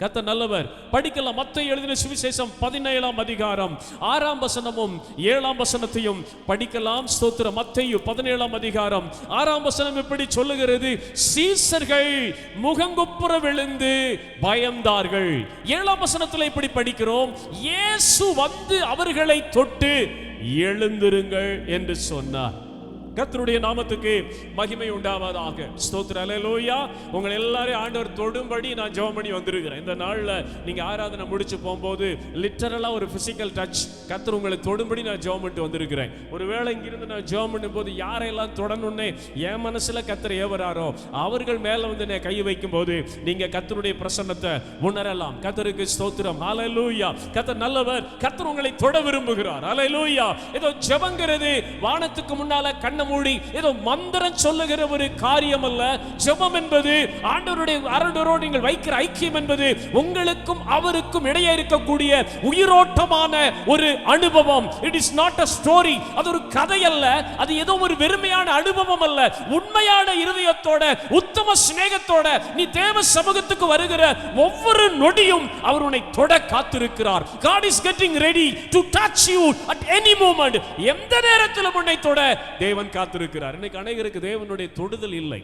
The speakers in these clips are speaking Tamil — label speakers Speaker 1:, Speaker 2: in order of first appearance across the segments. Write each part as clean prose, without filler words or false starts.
Speaker 1: கர்த்தர் நல்லவர். படிக்கலாம். மத்தேயு எழுதின சுவிசேஷம் 17ஆம் அதிகாரம் 6ஆம் வசனமும் 7ஆம் வசனத்தையும் படிக்கலாம். ஸ்தோத்திரம். மத்தேயு 17ஆம் அதிகாரம் 6ஆம் வசனம் இப்படி சொல்லுகிறது, சீசர்கள் முகங்குப்புற விழுந்து பயந்தார்கள். 7ஆம் வசனத்தில் இப்படி படிக்கிறோம், இயேசு வந்து அவர்களை தொட்டு எழுந்திருங்கள் என்று சொன்னார். கர்த்தருடைய நாமத்துக்கு மகிமை உண்டாவதாக. ஸ்தோத்திரம். அல்லேலூயா. உங்களை எல்லாரையும் ஆண்டவர் தொடும்படி நான் ஜெபம் பண்ணி வந்திருக்கிறேன். இந்த நாள்ல நீங்க ஆராதனை முடிச்சு போகும்போது லிட்டரலா ஒரு பிசிக்கல் டச் கர்த்தர் உங்களை தொடும்படி நான் ஜெபம் பண்ணிட்டு வந்திருக்கிறேன். ஒருவேளை இங்கிருந்து நான் ஜெபம் பண்ணும்போது யாரெல்லாம் தொடணும்னு என் மனசுல கர்த்தர் ஏவராரோ அவர்கள் மேல வந்து நான் கை வைக்கும் போது நீங்க கர்த்தருடைய பிரசன்னத்தை உணரலாம். கர்த்தருக்கு ஸ்தோத்திரம். அல்லேலூயா. கர்த்தர் நல்லவர். கர்த்தர் உங்களை தொட விரும்புகிறார். அல்லேலூயா. ஏதோ ஜெபங்கிறது வானத்துக்கு முன்னால கண்ண மூடி ஏதோ மந்திரம் சொல்லுகிற ஒரு காரியம் அல்ல. ஜெபம் என்பது ஆண்டவரோடு நீங்கள் வைக்கிற ஐக்கியம் என்பது உங்களுக்கும் அவருக்கும் இடையே இருக்கக்கூடிய உயிரோட்டமான ஒரு அனுபவம். It is not a story. அது ஒரு கதை அல்ல. அது ஏதோ ஒரு வெறுமையான அனுபவம் அல்ல. உண்மையான இருதயத்தோட உத்தம சிநேகத்தோட நீ தேவ சமூகத்துக்கு வருகிற ஒவ்வொரு நொடியும் அவர் உன்னை தொட காத்திருக்கிறார். God is getting ready to touch you at any moment. எந்த நேரத்திலும் உன்னை தொட தேவன் காத்திருக்கிறார். இன்னைக்கு அநேகருக்கு தேவனுடைய தொடுதல் இல்லை.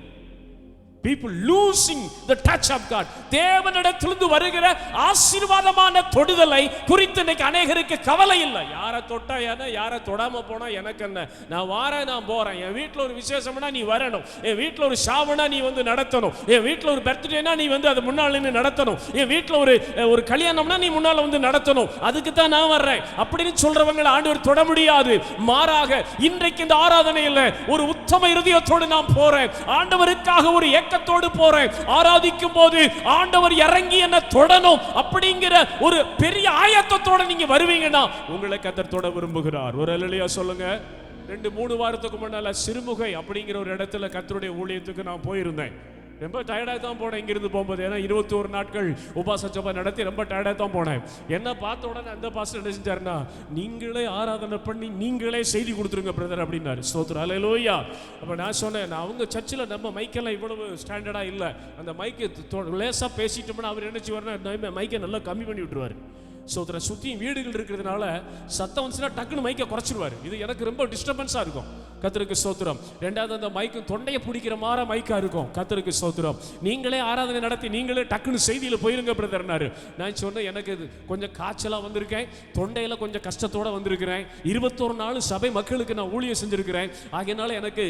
Speaker 1: People losing the touch of God. தேவனிடத்திலிருந்து வருகிற ஆசீர்வாதமான தொடுதலை குறித்து இன்னைக்கு அநேகருக்கு கவலை இல்லை. யாரை தொட்டா என்ன, யாரை தொடாம போனா எனக்கு என்ன, நான் வாரேன், நான் போறேன். என் வீட்டில் ஒரு விசேஷம்னா நீ வரணும், என் வீட்டில் ஒரு ஷாவனா நீ வந்து நடத்தணும், என் வீட்டில் ஒரு பர்த்டேனா நீ வந்து அது முன்னாள் நின்று நடத்தணும், என் வீட்டில் ஒரு கல்யாணம்னா நீ முன்னால் வந்து நடத்தணும், அதுக்கு தான் நான் வர்றேன் அப்படின்னு சொல்றவங்களை ஆண்டவர் தொட முடியாது. மாறாக இன்றைக்கு இந்த ஆராதனையில் ஒரு உத்தம இருதயத்தோடு நான் போறேன், ஆண்டவருக்காக ஒரு ஏக்கத்தோடு போறேன், ஆராதிக்கும் போது ஆண்டவர் இறங்கி என்ன தொடணும் அப்படிங்கிற ஒரு பெரிய ஆயத்தத்தோட நீங்க வருவீங்கன்னா உங்களை கர்த்தர் தொட விரும்புகிறார். ஒரு அல்லேலூயா சொல்லுங்க. 2-3 வாரத்துக்கு முன்னால சிறுமுகை அப்படிங்கிற ஒரு இடத்துல கர்த்தருடைய ஊழியத்துக்கு நான் போயிருந்தேன். ரொம்ப டயர்டாக தான் போனேன் இங்கிருந்து போகும்போது. ஏன்னா 21 நாட்கள் உபாச ஜெபம் நடத்தி ரொம்ப டயர்டாக தான் போனேன். என்ன பார்த்த உடனே அந்த பாஸ்டர் என்ன செஞ்சாருன்னா, நீங்களே ஆராதனை பண்ணி நீங்களே செய்தி கொடுத்துருங்க பிரதர் அப்படின்னாரு. ஸ்தோத்திரம். அல்லேலூயா. அப்போ நான் சொன்னேன், அவங்க சர்ச்சில் நம்ம மைக்கெல்லாம் இவ்வளவு ஸ்டாண்டர்டாக இல்லை, அந்த மைக்கு லேசாக பேசிட்டோம்னா அவர் என்ன செய்வார்னா மைக்கை நல்லா கம்மி பண்ணி விட்டுருவார். ஸ்தோத்திரம். சுற்றியும் வீடுகள் இருக்கிறதுனால சத்தம் வந்துச்சுன்னா டக்குன்னு மைக்கை குறைச்சிருவார். இது எனக்கு ரொம்ப டிஸ்டர்பன்ஸாக இருக்கும். கர்த்தருக்கு ஸ்தோத்திரம். ரெண்டாவது அந்த மைக்கு தொண்டையை பிடிக்கிற மாதிரி மைக்கா இருக்கும். கர்த்தருக்கு ஸ்தோத்திரம். நீங்களே ஆராதனை நடத்தி நீங்களே டக்குன்னு செய்தியில் போயிருங்க பிரதர்னாரு. நான் சொன்னேன், எனக்கு கொஞ்சம் காய்ச்சலாக வந்திருக்கேன், தொண்டையில் கொஞ்சம் கஷ்டத்தோட வந்திருக்கிறேன், 21 நாள் சபை மக்களுக்கு நான் ஊழியம் செஞ்சிருக்கிறேன், ஆகையினால எனக்கு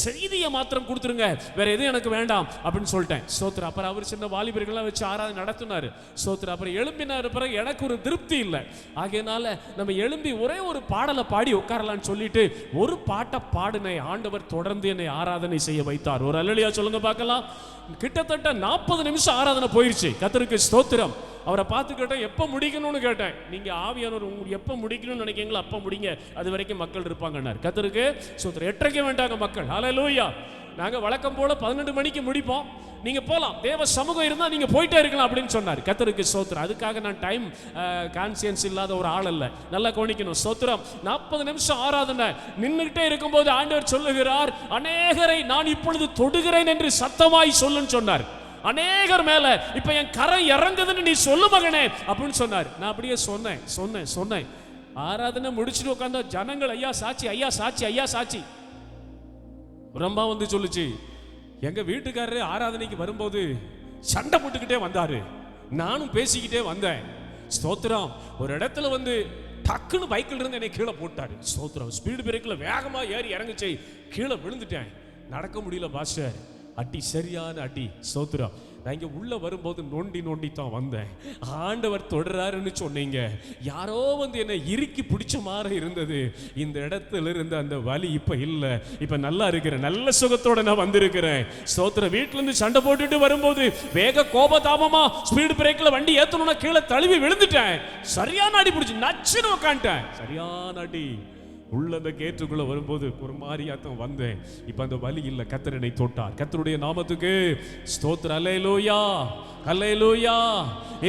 Speaker 1: செய்தியை மாத்திரம் கொடுத்துருங்க, வேற எதுவும் எனக்கு வேண்டாம் அப்படின்னு சொல்லிட்டேன். ஸ்தோத்திரம். அப்புறம் அவர் சின்ன வாலிபர்கள்லாம் வச்சு ஆராதனை நடத்தினாரு. ஸ்தோத்திரம். அப்புறம் எழும்பினார். பிறகு எனக்கு ஒரு திருப்தி இல்லை, ஆகையினால நம்ம எழும்பி ஒரே ஒரு பாடலை பாடி உட்காரலான்னு சொல்லிட்டு ஒரு பாட்டை பாடினை. ஆண்டவர் தொடர்ந்து என்னை ஆராதனை செய்ய வைத்தார். ஒரு அல்லேலூயா சொல்லுங்க பார்க்கலாம். கிட்டத்தட்ட 40 நிமிஷம் ஆராதனை போயிருச்சு. கர்த்தருக்கு ஸ்தோத்திரம். அவரை பார்த்து கேட்டேன், எப்போ முடிக்கணும்னு கேட்டேன். நீங்க ஆவியானவர் எப்போ முடிக்கணும்னு நினைக்கிறீங்களோ அப்போ முடிங்க, அது வரைக்கும் மக்கள் இருப்பாங்கன்னார். கர்த்தருக்கு ஸ்தோத்திரம். 8:30 வேண்டாங்க மக்கள். அல்லேலூயா. நாங்கள் வழக்கம் போல 12 மணிக்கு முடிப்போம், நீங்க போலாம், தேவ சமூகம் இருந்தா நீங்க போயிட்டே இருக்கலாம் அப்படின்னு சொன்னார். கர்த்தருக்கு ஸ்தோத்திரம். அதுக்காக நான் டைம் கான்சியன்ஸ் இல்லாத ஒரு ஆள் அல்ல, நல்லா கவனிக்கணும். ஸ்தோத்திரம். 40 நிமிஷம் ஆராதனை நின்றுகிட்டே இருக்கும்போது ஆண்டவர் சொல்லுகிறார், அநேகரை நான் இப்பொழுது தொடுகிறேன் என்று சத்தமாய் சொல்லுன்னு சொன்னார். அநேகர் மேல இப்ப என் கரம் இறங்குதுன்னு நீ சொல்லு மகனே அப்படின்னு சொன்னார். நான் அப்படியே சொன்னேன். ஆராதனை முடிச்சுட்டு உட்கார்ந்த ஜனங்கள் ஐயா சாட்சி, ஐயா சாட்சி, ஐயா சாட்சி. பிரம்மா வந்து சொல்லுச்சு, எங்க வீட்டுக்காரரு ஆராதனைக்கு வரும்போது சண்டை போட்டுக்கிட்டே வந்தாரு, நானும் பேசிக்கிட்டே வந்தேன். ஸ்தோத்திரம். ஒரு இடத்துல வந்து டக்குன்னு பைக்கில் இருந்து என்னை கீழே போட்டாரு. ஸ்தோத்திரம். ஸ்பீடு பிரேக்கில் வேகமா ஏறி இறங்குச்சு, கீழே விழுந்துட்டேன், நடக்க முடியல பாஸ்டர். அடி, சரியான அடி. ஸ்தோத்திரம். நான் இங்கே உள்ள வரும்போது நோண்டி தான் வந்தேன். ஆண்டவர் தொடராருன்னு சொன்னீங்க, யாரோ வந்து என்னை இறுக்கி பிடிச்ச மாதிரி இருந்தது. இந்த இடத்துல இருந்து அந்த வலி இப்ப இல்லை, இப்ப நல்லா இருக்கிறேன், நல்ல சுகத்தோட நான் வந்திருக்கிறேன். ஸ்தோத்திரம். வீட்டுல இருந்து சண்டை போட்டுட்டு வரும்போது வேக கோபதாபமா ஸ்பீடு பிரேக்ல வண்டி ஏத்தணும்னா கீழே தழுவி விழுந்துட்டேன். சரியான அடி பிடிச்சி நச்சுன்னு உட்காந்துட்டேன். சரியான அடி. உள்ள அந்த கேட்டுக்குள்ள வரும்போது ஒரு மாதிரியாத்தான் வந்தேன். இப்ப அந்த வலி இல்ல. கர்த்தர் என்னை தொட்டார். கர்த்தருடைய நாமத்துக்கு ஸ்தோத்திரம். அல்லேலூயா, அல்லேலூயா.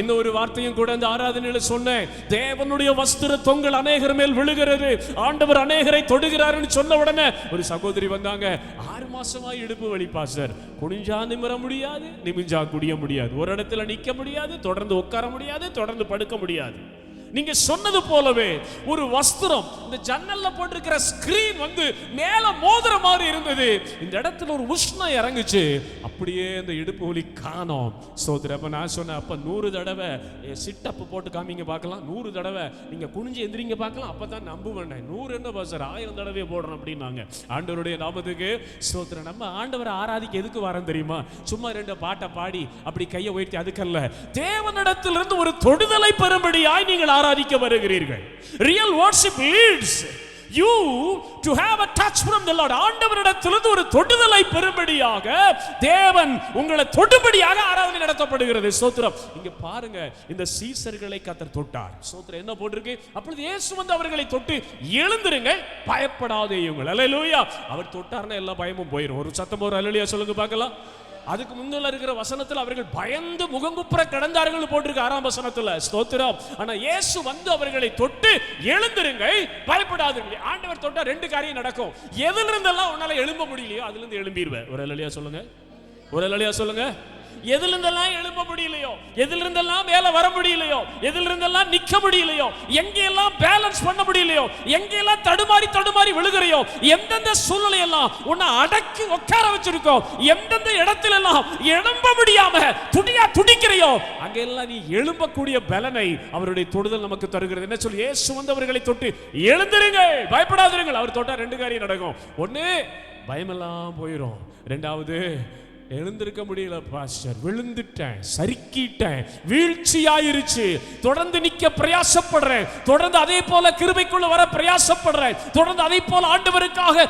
Speaker 1: இன்னொரு வார்த்தையும் கூட அந்த ஆராதனையில சொன்னேன். தேவனுடைய வஸ்திர தொங்கல் அநேகர் மேல் விழுகிறது, ஆண்டவர் அநேகரை தொடுகிறார்னு சொன்ன உடனே ஒரு சகோதரி வந்தாங்க. 6 மாசமா இடுப்பு வலி பாஸ்டர். குனிஞ்சா நிமிர முடியாது, நிமிஞ்சா குடிய முடியாது, ஒரு இடத்துல நிக்க முடியாது, தொடர்ந்து உட்கார முடியாது, தொடர்ந்து படுக்க முடியாது. நீங்க சொன்னது போலவே ஒரு வஸ்திரம் இந்த ஜன்னல்ல போட்டிருக்கிற ஸ்கிரீன் வந்து மேல மோதிர மாதிரி இருந்தது. இந்த இடத்துல ஒரு உஷ்ணம் இறங்குச்சு. அப்படியே அந்த இடுப்பு வலி காணோம். சோதர அப்ப நான் சொன்னேன், அப்ப 100 தடவை சிட்டப் போட்டு காமிங்க பார்க்கலாம், 100 தடவை நீங்க குனிஞ்சு எந்திரிங்க பார்க்கலாம், அப்பதான் நம்புவேன். 100 என்ன பாஸ்டர் 1000 தடவை போடுறோம் அப்படின்னாங்க. ஆண்டவருடைய நாமத்துக்கு ஸ்தோத்திரம். நம்ம ஆண்டவரை ஆராதிக்க எதுக்கு வரோம் தெரியுமா? சும்மா 2 பாட்டை பாடி அப்படி கையை உயர்த்தி அதுக்கல்ல. தேவனிடத்திலிருந்து ஒரு தொடுதலை பெறும்படியாய் நீங்கள் ஆராதிக்க வருகிறீர்கள். Real worship leads you to have a touch from the Lord. ஆண்டவரிடத்திலிருந்து ஒரு தொடுதலை பெறும்படியாக தேவன் உங்களை தொடும்படியாக ஆராதனை நடத்தப்படுகிறது. ஸ்தோத்திரம். இங்க பாருங்க, இந்த சீசர்களை கர்த்தர் தொட்டார். ஸ்தோத்திரம். என்ன போட்டிருக்கு? அப்பொழுது இயேசு வந்து அவர்களை தொட்டு, எழுந்திருங்கள், பயப்படாதேயுங்கள். அல்லேலூயா. அவர் தொட்டார்னா எல்லா பயமும் போயிடும். ஒரு சத்தம் ஒரு அல்லேலூயா சொல்லுங்க பார்க்கலாம். அதுக்கு முன்னால இருக்கிற வசனத்தில் அவர்கள் பயந்து முகங்குப்புற கிடந்தார்கள் போட்டிருக்கு 6ஆம் வசனத்துல. ஸ்தோத்திரம். ஆனா இயேசு வந்து அவர்களை தொட்டு, எழுந்திருங்கள், பயப்படாதீர்கள். ஆண்டவர் தொட்டா 2 காரியம் நடக்கும். எதில இருந்தெல்லாம் உன்னால எழும்ப முடியலையோ அதுல இருந்து எழும்பிடுவே. ஒரு அல்லேலூயா சொல்லுங்க, ஒரு அல்லேலூயா சொல்லுங்க. எதிலிருந்தெல்லாம் எழும்ப முடியலையோ, எதிலிருந்தெல்லாம் மேல வர முடியலையோ, எதிலிருந்தெல்லாம் நிக்க முடியலையோ, எங்கெல்லாம் பேலன்ஸ் பண்ண முடியலையோ, எங்கெல்லாம் தடுமாறி தடுமாறி விழுகிறையோ, எந்தெந்த சூழ்நிலையெல்லாம் உன்னை அடக்கி உட்கார வச்சிருக்கோ, எந்தெந்த இடத்துல எல்லாம் எழும்ப முடியாம துடியா துடிக்கிறையோ, அங்கெல்லாம் நீ எழும்பக்கூடிய பலனை அவருடைய தொடுதல் நமக்கு தருகிறது. என்ன சொல்லி? இயேசு வந்தவர்களை தொட்டு, எழுந்திருங்கள், பயப்படாதீர்கள். அவர் தொட்டா 2 காரியம் நடக்கும். 1, பயமெல்லாம் போயிடும். 2வது, எழுந்திருக்க முடியல பாஸ்டர், விழுந்துட்டேன், சறுக்கிட்டேன், வீழ்ச்சியாயிருச்சு, தொடர்ந்து நிக்க பிரயாசப்படுறேன், தொடர்ந்து அதே போல கிருபைக்குள்ள வர பிரயாசப்படுறேன், தொடர்ந்து அதே போல ஆண்டவருக்காக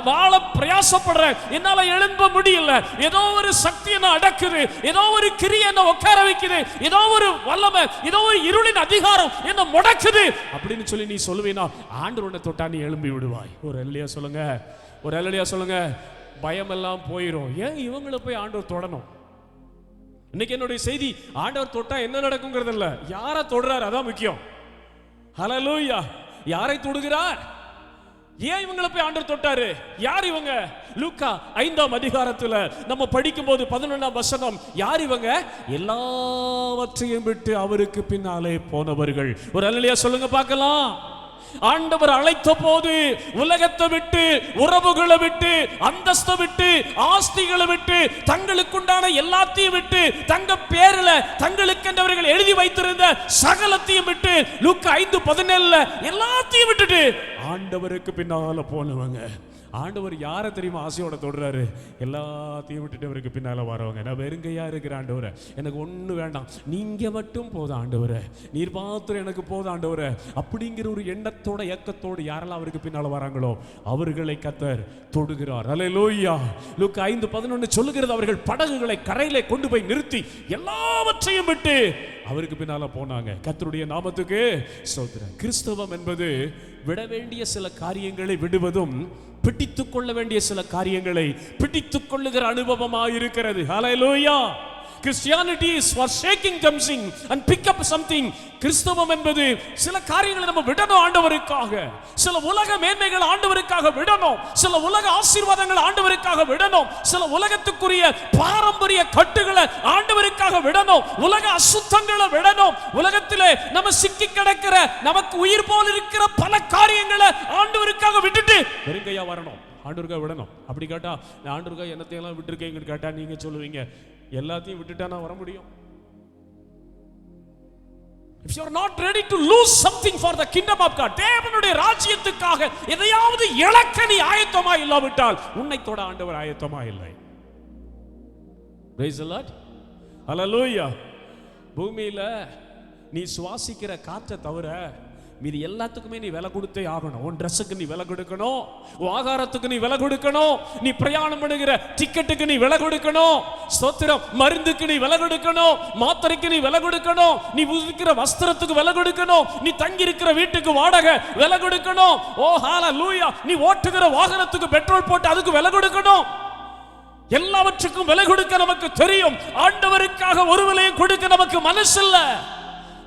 Speaker 1: வாழ பிரயாசப்படுறேன், என்னால எழும்ப முடியல, ஏதோ ஒரு சக்தி என்ன அடக்குது, ஏதோ ஒரு கிரியை என்ன உட்கார வைக்குது, ஏதோ ஒரு வல்லமை, ஏதோ ஒரு இருளின் அதிகாரம் என்ன முடக்குது அப்படின்னு சொல்லி நீ சொல்லுவீனா, ஆண்டவருடைய தொட்டா நீ எழும்பி விடுவாய். ஒரு அல்லேலூயா சொல்லுங்க, ஒரு அல்லேலூயா சொல்லுங்க. பயமெல்லாம் போயிடும். ஏன் இவங்களை போய் ஆண்டவர் தொடணும்? இன்னைக்கு என்னுடைய செய்தி ஆண்டவர் தொட்டா என்ன நடக்குங்கிறது இல்ல, யாரை தொடுறார் அதான் முக்கியம். ஹல்லேலூயா. யாரை தொடுகிறார்? ஏன் இவங்களை போய் ஆண்டவர் தொட்டாரு? யார் இவங்க? லூக்கா 5ஆம் அதிகாரத்துல நம்ம படிக்கும் போது 11ஆம் வசனம், யார் இவங்க? எல்லாவற்றையும் விட்டு அவருக்கு பின்னாலே போனவர்கள். ஒரு அல்லேலூயா சொல்லுங்க பார்க்கலாம். ஆண்டவர் அழைத்த போது உலகத்தை விட்டு, உறவுகளை விட்டு, அந்தஸ்தை விட்டு, ஆஸ்திகளை விட்டு, தங்களுக்குண்டான எல்லாத்தையும் விட்டு, தங்க பேர்ல தங்களுக்கென்றவர்கள் எழுதி வைத்திருந்த சகலத்தையும் விட்டு, லூக்கா 5:17 எல்லாத்தையும் விட்டுட்டு ஆண்டவருக்கு பின்னால போனவங்க. ஆண்டவர் யாரை தெரியுமா ஆசையோட தொடுறாரு? எல்லாத்தையும் விட்டுட்டு அவருக்கு பின்னால வரவங்க. நான் வெறுங்கையா இருக்கிற ஆண்டவரே, எனக்கு ஒண்ணு வேண்டாம், நீங்க மட்டும் போதும் ஆண்டவரே, நீர் மாத்திரம் எனக்கு போதும் ஆண்டவரே அப்படிங்கிற ஒரு எண்ணத்தோட ஏக்கத்தோடு யாரெல்லாம் அவருக்கு பின்னால வராங்களோ அவர்களை கர்த்தர் தொடுகிறார். அல்லேலூயா. லூக்கா 5:11 சொல்லுகிறது, அவர்கள் படகுகளை கரையிலே கொண்டு போய் நிறுத்தி எல்லாவற்றையும் விட்டு அவருக்கு பின்னால போனாங்க. கர்த்தருடைய நாமத்துக்கு ஸ்தோத்திரம். கிறிஸ்தவம் என்பது விட வேண்டிய சில காரியங்களை விடுவதும், பிடித்துக் கொள்ள வேண்டிய சில காரியங்களை பிடித்துக் கொள்ளுகிற அனுபவமாக இருக்கிறது. ஹல்லேலூயா. Christianity is forsaking something and pick up something. கிறிஸ்தவம் என்பது சில காரியங்களை நம்ம விடணும் ஆண்டவருக்காக, சில உலக மேன்மைகள் ஆண்டவருக்காக விடணும், சில உலக ஆசீர்வாதங்கள் ஆண்டவருக்காக விடணும், சில உலகத்துக்குரிய பாரம்பரிய கட்டுகளை ஆண்டவருக்காக விடணும், உலக அசுத்தங்களை விடணும், உலகத்திலே நம்ம சிக்கி கிடக்கிற நமக்கு உயிர் போல் இருக்கிற பல காரியங்களை ஆண்டவருக்காக விட்டுட்டு வெறுங்கையா வரணும், ஆண்டவருக்காக விடணும். அப்படி கேட்டா ஆண்டவருக்காக என்னத்தையெல்லாம் விட்டுருக்கீங்கன்னு கேட்டா நீங்க சொல்லுவீங்க, எல்லாத்தையும் விட்டுட்டா நான் வர முடியும்? If you are not ready to lose something for the kingdom of God, தேவனுடைய ராஜ்யத்துக்காக எதையாவது இழக்க நீ ஆயத்தமா இல்லாவிட்டால் உன்னை தொட ஆண்டவர் ஆயத்தமா இல்லை. Praise the Lord. Hallelujah. பூமியில நீ சுவாசிக்கிற காற்றை தவிர மீதி எல்லாத்துக்குமே நீ விலை கொடுத்தே ஆகணும். உன் ட்ரெஸ்ஸுக்கு நீ விலை கொடுக்கணும், உன் ஆகாரத்துக்கு நீ விலை கொடுக்கணும், நீ பிரயாணம் பண்ணுகிற டிக்கெட்டுக்கு நீ விலை கொடுக்கணும், ஸ்தோத்திரம், மருந்துக்கு நீ விலை கொடுக்கணும், மாத்திரைக்கு நீ விலை கொடுக்கணும், நீ உடுக்கிற வஸ்திரத்துக்கு விலை கொடுக்கணும், நீ தங்கி இருக்கிற வீட்டுக்கு வாடகை விலை கொடுக்கணும். ஓ ஹalleluya, நீ ஓட்டுகிற வாகனத்துக்கு பெட்ரோல் போட்டு அதுக்கு விலை கொடுக்கணும். எல்லாவற்றுக்கும் விலை கொடுக்க நமக்கு தெரியும். ஆண்டவருக்காக ஒரு விலையும் கொடுக்க நமக்கு மனசு இல்ல.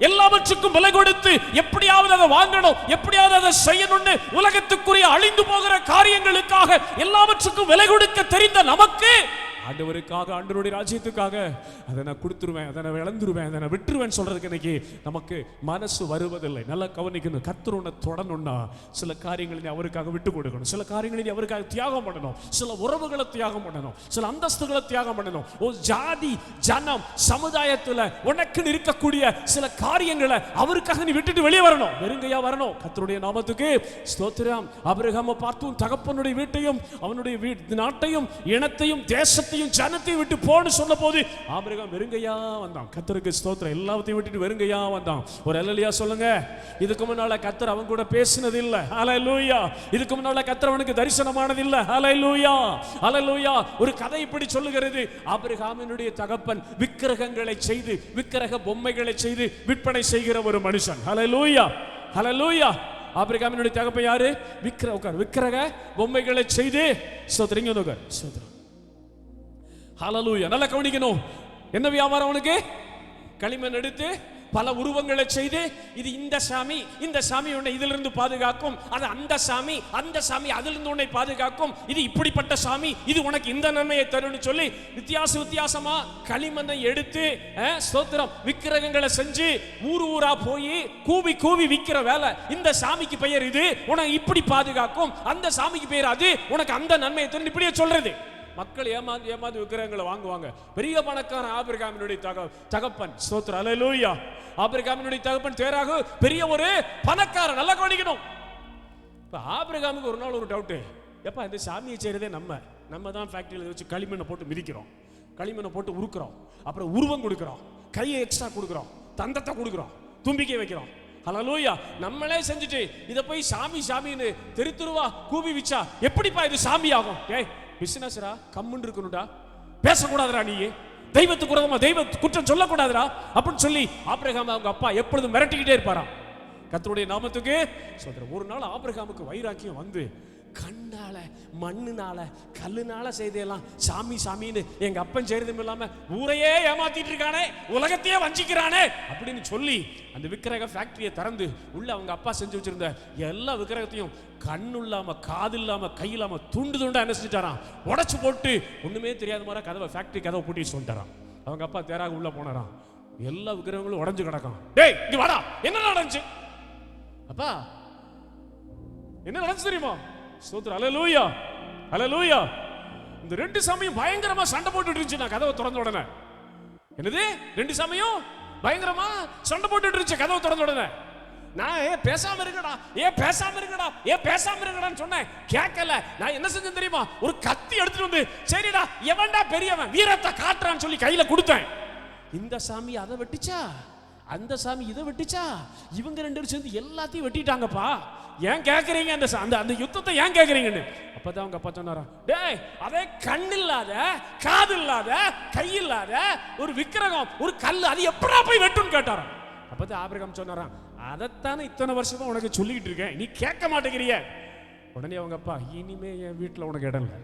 Speaker 1: எல்லாவற்றுக்கும் விலை கொடுத்து எப்படியாவது அதை வாங்கணும், எப்படியாவது அதை செய்யணும்னு உலகத்துக்குரிய அழிந்து போகிற காரியங்களுக்காக எல்லாவற்றுக்கும் விலை கொடுக்க தெரிந்த நமக்கு ஆண்டவருக்காக, ஆண்டவருடைய ராஜ்யத்துக்காக அதை நான் கொடுத்துருவேன், அதை நான் இழந்துருவேன், அதை நான் விட்டுருவேன் சொல்றதுக்கு இன்னைக்கு நமக்கு மனசு வருவதில்லை. நல்லா கவனிக்கணும். கர்த்தர் உன்னை தொடணும்னா சில காரியங்களை நீ அவருக்காக விட்டு கொடுக்கணும், சில காரியங்களை நீ அவருக்காக தியாகம் பண்ணணும், சில உறவுகளை தியாகம் பண்ணணும், சில அந்தஸ்துகளை தியாகம் பண்ணணும். ஒரு ஜாதி, ஜனம், சமுதாயத்துல உனக்கு இருக்கக்கூடிய சில காரியங்களை அவருக்காக நீ விட்டுட்டு வெளியே வரணும், வெறுங்கையா வரணும். கர்த்தருடைய நாமத்துக்கு ஸ்தோத்திரம். ஆபிரகாமை பார்த்தும் தகப்பனுடைய வீட்டையும் அவனுடைய நாட்டையும் இனத்தையும் தேசத்தையும் ஜனத்தையும் விட்டு போன்னு சொன்ன போது ஆபிரகாம் வெறுங்கையா வந்தான். கர்த்தருக்கு ஸ்தோத்திரம். எல்லாத்தையும் விட்டுட்டு வெறுங்கையா வந்தான். ஒரு அல்லேலூயா சொல்லுங்க. இதுக்கு முன்னால கர்த்தர் அவன் கூட பேசினது இல்ல. ஹalleluya. இதுக்கு முன்னால கர்த்தர் அவனுக்கு தரிசனமானது இல்ல. ஹalleluya, ஹalleluya. ஒரு கதை இப்படி சொல்லுகிறது. ஆபிரகாமினுடைய தகப்பன் விக்கிரகங்களை செய்து, விக்கிரக பொம்மைகளை செய்து விற்பனை செய்கிற ஒரு மனுஷன். ஹalleluya, ஹalleluya. ஆபிரகாமினுடைய தகப்பன் யாரு? விக்கிரக பொம்மைகளை செய்து ஸ்தோத்திரங்க. ஸ்தோத்திரம். ஹalleluya. நல்லா கவனிக்கணும். என்ன வியாபாரம் அவனுக்கு? களிமண் எடுத்து பல உருவங்களை செய்து, இது இந்த சாமி, இந்த சாமி உன்னை இதிலிருந்து பாதுகாக்கும், அது அந்த சாமி, அந்த சாமி அதிலிருந்து உன்னை பாதுகாக்கும், இது இப்படிப்பட்ட சாமி, இது உனக்கு இந்த நன்மையை தரும்னு சொல்லி வித்தியாசமா களிமண்ணை எடுத்து ஸ்தோத்திரம் விக்கிரகங்களை செஞ்சு ஊர் ஊரா போய் கூவி கூவி விக்கிற வேலை. இந்த சாமிக்கு பெயர் இது, உனக்கு இப்படி பாதுகாக்கும், அந்த சாமிக்கு பெயர் அது, உனக்கு அந்த நன்மையை தரும், இப்படியே சொல்றது. மக்கள் ஏமாந்து விக்கிரகங்களை வாங்குவாங்க. பெரிய பணக்காரன் ஆபிரகாமினுடைய தகப்பன். ஸ்தோத்திரம், அல்லேலூயா. ஆபிரகாமினுடைய தகப்பன் தேராகு பெரிய ஒரு பணக்காரன். நல்லா கவனிக்கணும். இப்ப ஆபிரகாமுக்கு ஒரு நாள் ஒரு டவுட். எப்ப இந்த சாமியை செய்யறதே நம்ம தான் ஃபேக்டரியில் வச்சு களிமண்ணை போட்டு மிதிக்கிறோம், களிமண்ணை போட்டு உருக்குறோம், அப்புறம் உருவம் கொடுக்குறோம், கையை எக்ஸ்ட்ரா கொடுக்குறோம், தந்தத்தை கொடுக்குறோம், தும்பிக்கை வைக்கிறோம். ஹalleluya. நம்மளே செஞ்சுட்டு இதை போய் சாமின்னு தெருத்துருவா கூவி விச்சா எப்படிப்பா இது சாமி ஆகும்? பிசினஸ்ரா, கம்முன்னு இருக்கணும்டா, பேசக்கூடாதுடா, நீ தெய்வத்துக்கு விரோதமா தெய்வ குற்றம் சொல்லக்கூடாதுடா அப்படின்னு சொல்லி ஆபிரகாம் அவங்க அப்பா எப்பொழுதும் மிரட்டிக்கிட்டே இருப்பாராம். கர்த்தருடைய நாமத்துக்கு சொல்றேன். ஒரு நாள் ஆபிரகாமுக்கு வைராக்கியம் வந்து, கண்ணால மண்ணுனால கல்லுனால செய்தெல்லாம் சாமின்னு எங்க அப்பன் செய்யறதும் இல்லாம ஊரையே ஏமாத்திட்டு இருக்கானே, உலகத்தையே வஞ்சிக்கிறானே அப்படின்னு சொல்லி அந்த விக்கிரக ஃபேக்டரியை திறந்து உள்ள அவங்க அப்பா செஞ்சு வச்சிருந்த எல்லா விக்கிரகத்தையும் கண்ணு இல்லாம, காது இல்லாம, கை இல்லாம துண்டா என்ன செஞ்சுட்டாராம், உடைச்சு போட்டு ஒண்ணுமே தெரியாத மாதிரி ஃபேக்டரி கதவை பூட்டி சொல்லிட்டாராம். அவங்க அப்பா தேராக உள்ள போனாராம். எல்லா விக்கிரகங்களும் உடஞ்சு கிடக்கும். டேய் இங்க வாடா, என்ன நடந்துச்சு? அப்பா என்ன நடந்துச்சு தெரியுமா? ஸ்தோத்திரம், அல்லேலூயா, அல்லேலூயா. இந்த ரெண்டு சாமியும் பயங்கரமா சண்டை போட்டுட்டு இருந்துச்சு. நான் கதவை திறந்த உடனே, என்னது ரெண்டு சாமியும் பயங்கரமா சண்டை போட்டுட்டு இருந்துச்சு கதவை திறந்த உடனே. நான் பேசாம இருக்கடான்னு சொன்னேன், கேட்கல. நான் என்ன செஞ்சேன் தெரியுமா? ஒரு கத்தி எடுத்துட்டு வந்து, சரிடா எவன்டா பெரியவன் வீரத்தை காட்டுறான்னு சொல்லி கையில கொடுத்தேன். இந்த சாமி அதை வெட்டிச்சா, அந்த சாமி இதை வெட்டிச்சா, இவங்க ரெண்டு பேரும் சேர்ந்து எல்லாத்தையும் வெட்டிட்டாங்கப்பா. ஏன் கேக்குறீங்க அந்த யுத்தத்தை ஏன் கேக்குறீங்கன்னு? அப்பதான் அவங்க அப்பா சொன்னாரா, டேய் அதே கண் இல்லாத, காது இல்லாத, கை இல்லாத ஒரு விக்கிரகம், ஒரு கல், அது எப்படா போய் வெட்டுன்னு கேட்டாராம். அப்பதான் ஆபிரகாம் சொன்னாராம், அதைத்தானே இத்தனை வருஷமா உனக்கு சொல்லிக்கிட்டு இருக்கேன், நீ கேட்க மாட்டேங்கிறிய. உடனே அவங்க அப்பா, இனிமே என் வீட்டுல உனக்கு இடம் இல்லை,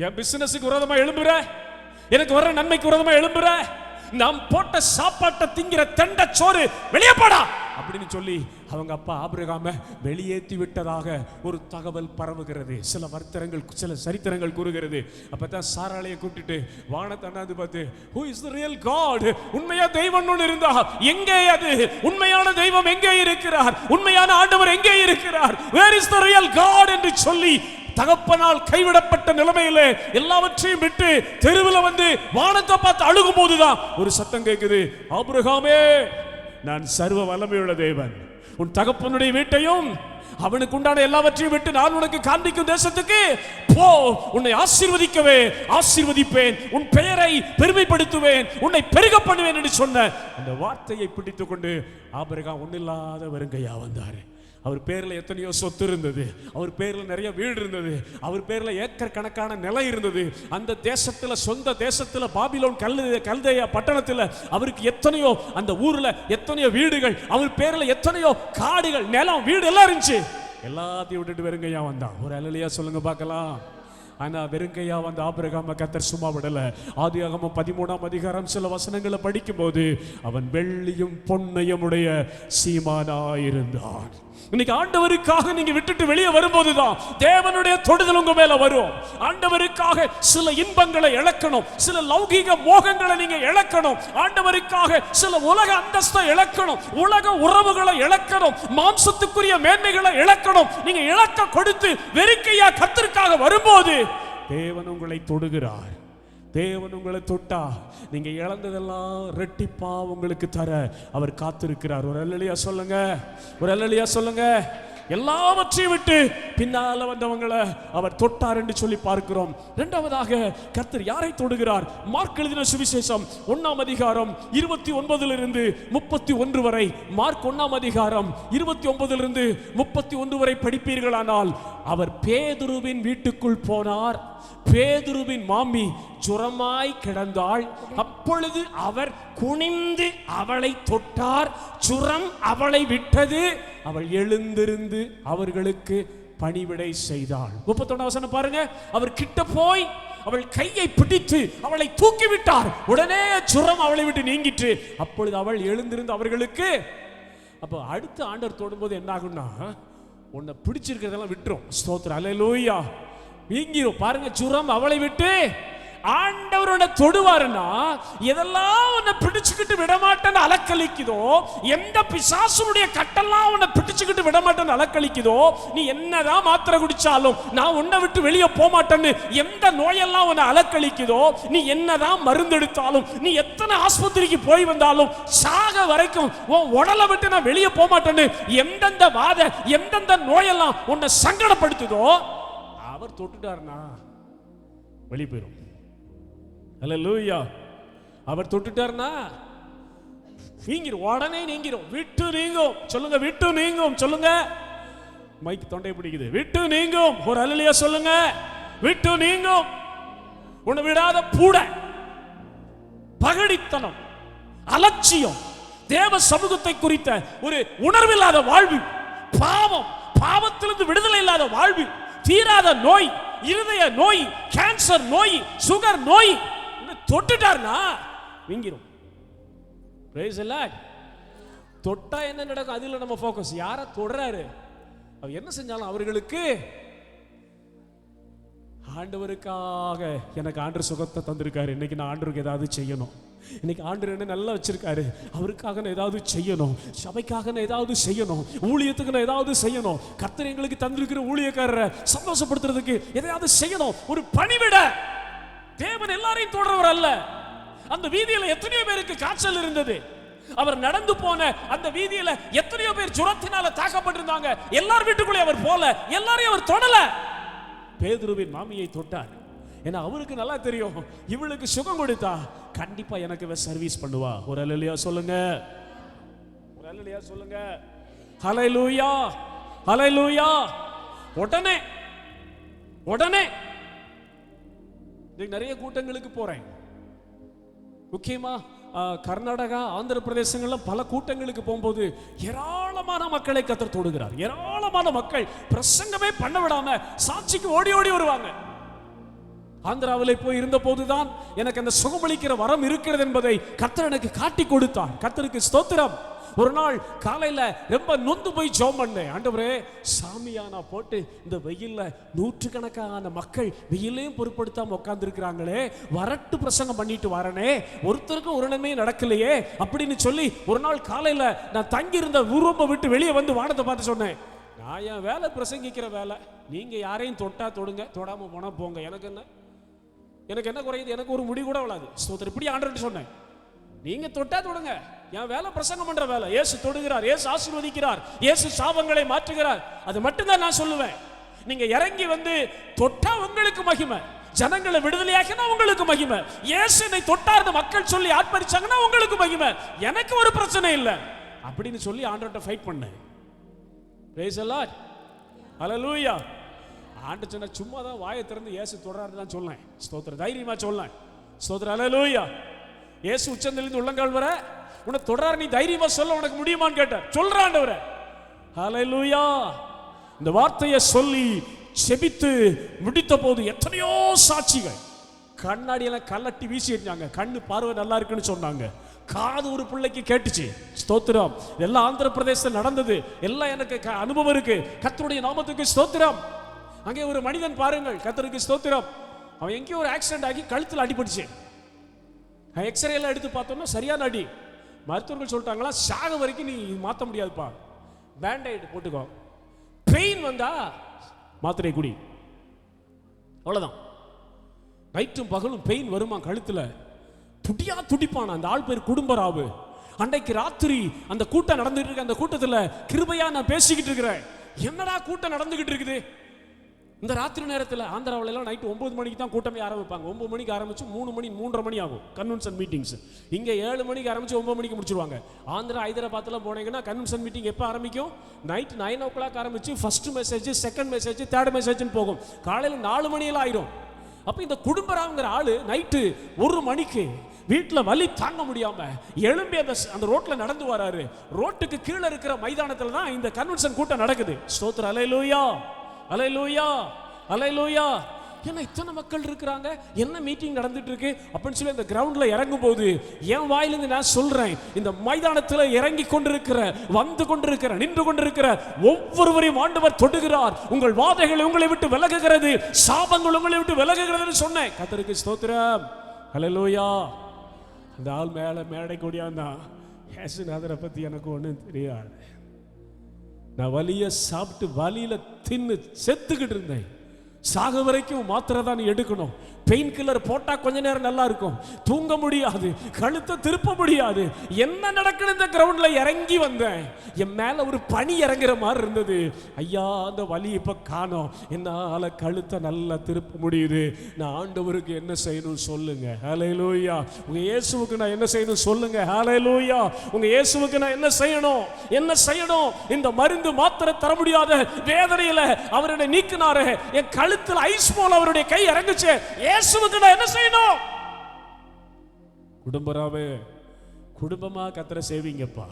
Speaker 1: என் பிசினஸுக்கு விரோதமா எழும்புற, எனக்கு வர்ற நன்மைக்கு விரோதமா எழும்புற, நாம் போட்ட சாப்பாட்டை திங்கிற தெண்ட சோறு வெளியே போடா அப்படின்னு சொல்லி அவங்க அப்பா ஆபிரகாமை வெளியேற்றி விட்டதாக ஒரு தகவல் பரவுகிறது. சில சரித்திரங்கள் கூறுகிறது. அப்பதான் சாராளையை கூப்பிட்டுட்டு வானத்தை அண்ணாந்து பார்த்து, who is the real God? உண்மையா தெய்வம் ஒன்று இருந்தா எங்கே அது? உண்மையான தெய்வம் எங்கே இருக்கிறார்? உண்மையான ஆண்டவர் எங்கே இருக்கிறார்? where is the real God என்று சொல்லி தகப்பனால் கைவிடப்பட்ட நிலைமையிலே எல்லாவற்றையும் விட்டு தெருவில் வந்து வானத்தை பார்த்து அழுகும் போதுதான் ஒரு சத்தம் கேட்குது, ஆபிரகாமே நான் சர்வ வல்லமையுள்ள தேவன், உன் தகப்பனுடைய வீட்டையும் அவனுக்கு உண்டான எல்லாவற்றையும் விட்டு நான் உனக்கு காண்பிக்கும் தேசத்துக்கு போ, உன்னை ஆசீர்வதிப்பேன், உன் பெயரை பெருமைப்படுத்துவேன், உன்னை பெருக பண்ணுவேன் என்று சொன்ன அந்த வார்த்தையை பிடித்துக் கொண்டு ஆபிரகாம் ஒன்னில்லாத வெறுங்கையா வந்தாரு. அவர் பேர்ல எத்தனையோ சொத்து இருந்தது, அவர் பேர்ல நிறைய வீடு இருந்தது, அவர் பேர்ல ஏக்கர் கணக்கான நிலம் இருந்தது. அந்த தேசத்துல, சொந்த தேசத்துல, பாபிலோன் கல்தேயா பட்டணத்துல அவருக்கு எத்தனையோ, அந்த ஊர்ல எத்தனையோ வீடுகள், அவர் பேர்ல எத்தனையோ காடுகள், நிலம், வீடு எல்லாம் இருந்துச்சு. எல்லாத்தையும் விட்டுட்டு வெறுங்கையா வந்தான். ஒரு அல்லேலூயா சொல்லுங்க பார்க்கலாம். ஆனா வெறுங்கையா வந்த ஆபிரகாம கர்த்தர் சும்மா விடல. ஆதியாகமம் 13ஆம் அதிகாரம் சில வசனங்களை படிக்கும் போது அவன் வெள்ளியும் பொன்னையும் உடைய சீமானாயிருந்தான். இன்னைக்கு ஆண்டவருக்காக நீங்க விட்டுட்டு வெளியே வரும்போதுதான் தேவனுடைய தொடுதல் உங்க மேல வரும். ஆண்டவருக்காக சில இன்பங்களை இழக்கணும், சில லௌகீக மோகங்களை நீங்க இழக்கணும், ஆண்டவருக்காக சில உலக அந்தஸ்தை இழக்கணும், உலக உறவுகளை இழக்கணும், மாம்சத்துக்குரிய மேன்மைகளை இழக்கணும். நீங்க இழக்க கொடுத்து வெறுக்கையா கர்த்தருக்காக வரும்போது தேவன் உங்களை தொடுகிறார். தேவன் உங்களை தொட்டா நீங்க இழந்ததெல்லாம் ரெட்டிப்பா உங்களுக்கு தர அவர் காத்திருக்கிறார். ஒரு அல்லேலூயா சொல்லுங்க, ஒரு அல்லேலூயா சொல்லுங்க. எல்லாவற்றையும் விட்டு பின்னால வந்தவங்களை அவர் தொட்டார் என்று சொல்லி பார்க்கிறோம். இரண்டாவதாக கர்த்தர் யாரை தொடுகிறார்? மார்க் எழுதின சுவிசேஷம் 1ஆம் அதிகாரம் 29 31 வரை, மார்க் 1ஆம் அதிகாரம் 29 31 வரை படிப்பீர்களானால், அவர் பேதுருவின் வீட்டுக்குள் போனார். பேதுருவின் மாமி ஜுரமாய் கிடந்தாள். அப்பொழுது அவர் குனிந்து அவளை தொட்டார். ஜுரம் அவளை விட்டது. அவள் எழுந்திருந்து அவர்களுக்கு பணிவிடை செய்தாள். 31 வசனம் பாருங்க. அவர் கிட்ட போய் அவள் கையை பிடித்து அவளை தூக்கி விட்டார். உடனே ஜுரம் அவளை விட்டு நீங்கிற்று. அப்பொழுது அவள் எழுந்திருந்து அவர்களுக்கு. அப்ப அடுத்த ஆண்டவர் தொடும்போது என்ன ஆகும்னா, உன்னை பிடிச்சிருக்கிறதெல்லாம் விட்டுரும். ஸ்தோத்திரம், அல்லேலூயா. வீங்கிரும். பாருங்க, ஜுரம் அவளை விட்டு. ஆண்டவரோட தொடுவாருன்னா எதெல்லாம் உன்னை பிடிச்சுக்கிட்டு விடமாட்டேன்னு அலக்களிக்குதோ, எந்த பிசாசுடைய கட்டெல்லாம் உன்னை பிடிச்சுக்கிட்டு விடமாட்டேன்னு அலக்களிக்குதோ, நீ என்னதான் மாத்திரை குடிச்சாலும் நான் உன்னை விட்டு வெளியே போக மாட்டேன்னு எந்த நோயெல்லாம் உன்னை அலக்களிக்குதோ, நீ என்னதான் மருந்து எடுத்தாலும், நீ எத்தனை ஆஸ்பத்திரிக்கு போய் வந்தாலும், சாக வரைக்கும் உன் உடலை விட்டு நான் வெளியே போக மாட்டேன்னு எந்தெந்த எந்தெந்த நோயெல்லாம் உன்னை சங்கடப்படுத்துதோ, அவர் தொட்டுட்டாருன்னா வெளியே போயிடும். அல்லேலூயா. அவர் தொட்டுட்டாருன்னா நீங்கிரும், உடனே நீங்கிரும், விட்டு நீங்கும். சொல்லுங்க, விட்டு நீங்கும். சொல்லுங்க, மைக் தொண்டை பிடிக்குது. விட்டு நீங்கும். ஒரு அல்லேலூயா சொல்லுங்க. விட்டு நீங்கும். உன்னை விடாத பூட, பகடித்தனம், அலட்சியம், தேவ சமூகத்தை குறித்த ஒரு உணர்வில்லாத வாழ்வு, பாவத்திலிருந்து விடுதலை இல்லாத வாழ்வு, தீராத நோய், இருதய நோய், கேன்சர் நோய், சுகர் நோய் தொட்டுட்டார்னா வீங்கிரும். Praise the Lord. தொட்டா என்ன நடக்கும்? அதுல நம்ம ஃபோக்கஸ். யாரை தொடுறாரு, அவர் என்ன செஞ்சாலும் அவர்களுக்கு. ஆண்டவருக்காக எனக்கு ஆண்டவர் சுகத்தை தந்திருக்காரு. இன்னைக்கு நான் ஆண்டவருக்கு ஏதாவது செய்யணும். இன்னைக்கு ஆண்டவர் என்ன நல்லா வச்சிருக்காரு, அவருக்காக நான் ஏதாவது செய்யணும், சபைக்காக நான் ஏதாவது செய்யணும், ஊழியத்துக்கு நான் ஏதாவது செய்யணும், கர்த்தர் எங்களுக்கு தந்திருக்கிற ஊழியக்காரரை சந்தோஷப்படுத்துறதுக்கு எதையாவது செய்யணும். ஒரு பணிவிட. தேவன் எல்லாரையும் தொடர்றவர் அல்ல. அந்த வீதியில எத்தனையோ பேருக்கு காய்ச்சல் இருந்தது. அவர் நடந்து போன அந்த வீதியில எத்தனையோ பேர் ஜுரத்தினால தாக்கப்பட்டிருந்தாங்க. எல்லார் வீட்டுக்குள்ளே அவர் போல, எல்லாரையும் அவர் தொடல. பேதுருவின் மாமியை தொட்டார். ஏன்னா அவருக்கு நல்லா தெரியும், இவளுக்கு சுகம் கொடுத்தா கண்டிப்பா எனக்கு சர்வீஸ் பண்ணுவா. ஒரு அல்லேலூயா சொல்லுங்க, ஒரு அல்லேலூயா சொல்லுங்க. ஹல்லேலூயா, ஹல்லேலூயா. உடனே நிறைய கூட்டங்களுக்கு போறேன். முக்கியமா கர்நாடகா, ஆந்திர பிரதேசங்கள்ல பல கூட்டங்களுக்கு போகும்போது ஏராளமான மக்களை கர்த்தர் தொடுகிறார். ஏராளமான மக்கள் பிரசங்கமே பண்ண விடாம சாட்சிக்கு ஓடி ஓடி வருவாங்க. ஆந்திராவில் போய் இருந்த போதுதான் எனக்கு அந்த சுகமளிக்கிற வரம் இருக்கிறது என்பதை கர்த்தர் எனக்கு காட்டி கொடுத்தார். கர்த்தருக்கு ஸ்தோத்திரம். ஒரு நாள் காலையில ரொம்ப நொந்து போய் ஜெபம் பண்ணேன். ஆண்டவரே, சாமியானா போட்டு இந்த வெயில்ல நூற்றுக்கணக்கான மக்கள் வெயிலையும் பொருட்படுத்தாம உட்கார்ந்து இருக்கிறாங்களே, வரட்டு பிரசங்கம் பண்ணிட்டு வரனே, ஒருத்தருக்கும் ஒரு நன்மையும் நடக்கலையே அப்படின்னு சொல்லி ஒரு நாள் காலையில நான் தங்கி இருந்த ரூமை விட்டு வெளியே வந்து வானத்தை பார்த்து சொன்னேன், நான் என் வேலை பிரசங்கிக்கிற வேலை, நீங்க யாரையும் தொட்டா தொடுங்க, தொடாம போனா போங்க, எனக்கு என்ன குறையுது, எனக்கு ஒரு முடி கூட விழாது. ஸ்தோத்திரம். இப்படி ஆண்டவர்கிட்ட சொன்னேன். நீங்க தொட்டா தொடுங்க, என் வேலை பிரசங்கம் பண்ற வேலை. இயேசு தொடுகிறார், இயேசு ஆசீர்வதிக்கிறார், இயேசு சாபங்களை மாற்றுகிறார். அது மட்டும்தான் நான் சொல்லுவேன். நீங்க இறங்கி வந்து தொட்டா உங்களுக்கு மகிமை, ஜனங்களை விடுதலையாக்கினா உங்களுக்கு மகிமை. இயேசு என்னை தொட்டார்னு மக்கள் சொல்லி ஆர்ப்பரிச்சாங்கன்னா உங்களுக்கு மகிமை. எனக்கு ஒரு பிரச்சனை இல்லை அப்படின்னு சொல்லி ஆண்டவர்கிட்ட ஃபைட் பண்ணேன். பிரைஸ் தி லார்ட், ஹல்லேலூயா. ஆண்டு சொன்ன சும்மா தான் வாயை திறந்து இயேசு தொடராரு தான் சொல்லேன். ஸ்தோத்திரம், தைரியமா சொல்லேன். ஸ்தோத்திரம், ஹல்லேலூயா. இயேசு உச்சந்திலிருந்து உள்ளங்கால் வர உன்னை தொடராரு, நீ தைரியமா சொல்ல உனக்கு முடியுமான்னு கேட்டார். சொல்ற ஆண்டவரே, ஹல்லேலூயா. இந்த வார்த்தையை சொல்லி செபித்து முடித்த போது எத்தனையோ சாட்சிகள். கண்ணாடியெல்லாம் கல்லட்டி வீசி எறிஞ்சாங்க. கண்ணு பார்வை நல்லா இருக்குன்னு சொன்னாங்க. காது ஒரு பிள்ளைக்கு கேட்டுச்சு. ஸ்தோத்திரம். எல்லாம் ஆந்திர பிரதேசத்தில் நடந்தது. எல்லாம் எனக்கு அனுபவம் இருக்கு. கர்த்தருடைய நாமத்துக்கு ஸ்தோத்திரம். அங்கே ஒரு மனிதன் பாருங்கள், கர்த்தருக்கு ஸ்தோத்திரம், அவன் எங்கேயோ ஒரு ஆக்சிடென்ட் ஆகி கழுத்தில் அடிபட்டுச்சு. எக்ஸ்ரே எல்லாம் எடுத்து பார்த்தோம்னா சரியான அடி. மருத்துவர்கள் சொல்லிட்டாங்களா, சாக வரைக்கும் நீ மாற்ற முடியாதுப்பா, பேண்டைடு போட்டுக்கோ, பெயின் வந்தா மாத்திரை குடி, அவ்வளவுதான். நைட்டும் பகலும் பெயின் வருமா கழுத்துல, துடியா துடிப்பான அந்த ஆள் பேர் குடும்பராவு. அன்றைக்கு ராத்திரி அந்த கூட்டம் நடந்துட்டு இருக்கு. அந்த கூட்டத்தில் கிருபையா நான் பேசிக்கிட்டு இருக்கிறேன். என்னடா கூட்டம் நடந்துகிட்டு இருக்குது இந்த ராத்திரி நேரத்தில்? ஆந்திராவில எல்லாம் நைட்டு 9 மணிக்கு தான் கூட்டமே ஆரம்பிப்பாங்க. 9 மணிக்கு ஆரம்பிச்சு 3 மணி 3:30 மணி ஆகும் கன்வென்ஷன் மீட்டிங்ஸ். இங்கே 7 மணிக்கு ஆரம்பிச்சு 9 மணிக்கு முடிச்சிருவாங்க. ஆந்திரா ஹைதராபாத்லாம் போனீங்கன்னா கன்வென்ஷன் மீட்டிங் எப்போ ஆரம்பிக்கும்? நைட் 9 o'clock ஆரம்பிச்சு first message, second message, third மெசேஜ்னு போகும். காலையில் 4 மணியெல்லாம் ஆயிரும். அப்போ இந்த குடும்பராங்கிற ஆளு நைட்டு 1 மணிக்கு வீட்டில் வலி தாங்க முடியாம எழும்பி அந்த ரோட்ல நடந்து வராரு. ரோட்டுக்கு கீழே இருக்கிற மைதானத்தில் தான் இந்த கன்வென்ஷன் கூட்டம் நடக்குது. ஸ்தோத்திரம், அல்லேலூயா, அல்லேலூயா, அல்லேலூயா. ஏன்னா இத்தனை மக்கள் இருக்கிறாங்க, என்ன மீட்டிங் நடந்துட்டு இருக்கு அப்படின்னு சொல்லி அந்த கிரவுண்ட்ல இறங்கும் போது என் வாயிலிருந்து நான் சொல்றேன், இந்த மைதானத்தில் இறங்கி கொண்டிருக்கிற, வந்து கொண்டிருக்கிற, நின்று கொண்டிருக்கிற ஒவ்வொருவரையும் ஆண்டவர் தொடுகிறார். உங்கள் வாதைகள் உங்களை விட்டு விலகுகிறது, சாபங்கள் உங்களை விட்டு விலகுகிறதுன்னு சொன்னேன். கர்த்தருக்கு ஸ்தோத்திரம், அல்லேலூயா. அந்த ஆள் மேடை கூடியாந்தான், இயேசுநாதரை பத்தி எனக்கு ஒன்றும் தெரியாது, நான் வலிய சாப்பிட்டு வலியில தின்னு செத்துக்கிட்டு இருந்தேன், சாக வரைக்கும் மாத்திரை தான் எடுக்கணும், பெயின் கில்லர் போட்டா கொஞ்ச நேரம் நல்லா இருக்கும், தூங்க முடியாது, கழுத்தை திருப்ப முடியாது. என்ன நடக்குது? இந்த கிரவுண்ட்ல இறங்கி வந்தேன், என் மேல ஒரு பனி இறங்குற மாதிரி இருந்தது. ஐயா, அந்த வலி இப்ப காணோம், என்னால கழுத்தை நல்லா திருப்ப முடியுது. நான் ஆண்டவருக்கு என்ன செய்யணும் சொல்லுங்க, ஹல்லேலூயா. உங்க இயேசுவுக்கு நான் என்ன செய்யணும் சொல்லுங்க, ஹல்லேலூயா. உங்க இயேசுவுக்கு நான் என்ன செய்யணும், என்ன செய்யணும்? இந்த மருந்து மாத்திரை தர முடியாத வேதனையில அவருடைய நீக்கினாரு. என் கழுத்துல ஐஸ் போல அவருடைய கை இறங்குச்சு. இயேசுவுக்கு நான் என்ன செய்யணும்? குடும்பராவே, குடும்பமா கர்த்தரை சேவிங்கப்பா,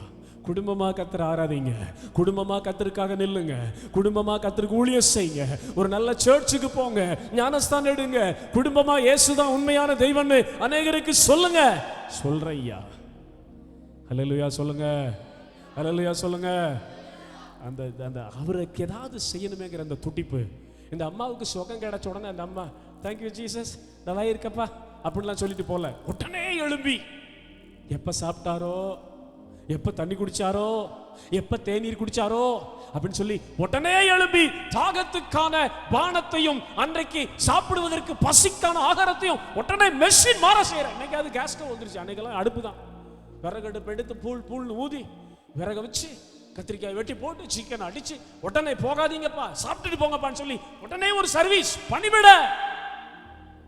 Speaker 1: குடும்பமா கர்த்தரை ஆராதிங்க, குடும்பமா கர்த்தருக்காக நில்லுங்க, குடும்பமா கர்த்தருக்கு ஊழியம் செய்யுங்க, ஒரு நல்ல சர்ச்சுக்கு போங்க, ஞானஸ்தானம் எடுங்க, குடும்பமா இயேசுதான் உண்மையான தெய்வம்னு அநேகருக்கு சொல்லுங்க. சொல்றேன் ஐயா, அல்லேலூயா சொல்லுங்க, அல்லேலூயா சொல்லுங்க. அந்த அந்த அவருக்கு ஏதாவது செய்யணுமேங்கிற அந்த துடிப்பு. இந்த அம்மாவுக்கு சுகம் கிடைச்ச உடனே அந்த அம்மா தேங்க்யூ ஜீசஸ், நல்லா இருக்கப்பா அப்படின்லாம் சொல்லிட்டு போல, உடனே எழும்பி எப்ப சாப்பிட்டாரோ, எப்ப தண்ணி குடிச்சாரோ, எப்ப தேநீர் குடிச்சாரோ அப்படின்னு சொல்லி உடனே எழும்பி தாகத்துக்கான பானத்தையும் அன்றைக்கு சாப்பிடுவதற்கு பசிக்கான ஆகாரத்தையும் உடனே மெஷின் மாற செய்யறேன். இன்னைக்கு அது கேஸ் ஸ்டவ் வந்துருச்சு, அன்னைக்கெல்லாம் அடுப்பு தான். விறகு அடுப்பு எடுத்து பூல் ஊதி விறக வச்சு கத்திரிக்காய் வெட்டி போட்டு சிக்கன் அடிச்சு உடனே போகாதீங்கப்பா சாப்பிட்டுட்டு போங்கப்பான்னு சொல்லி உடனே ஒரு சர்வீஸ் பணிவிட.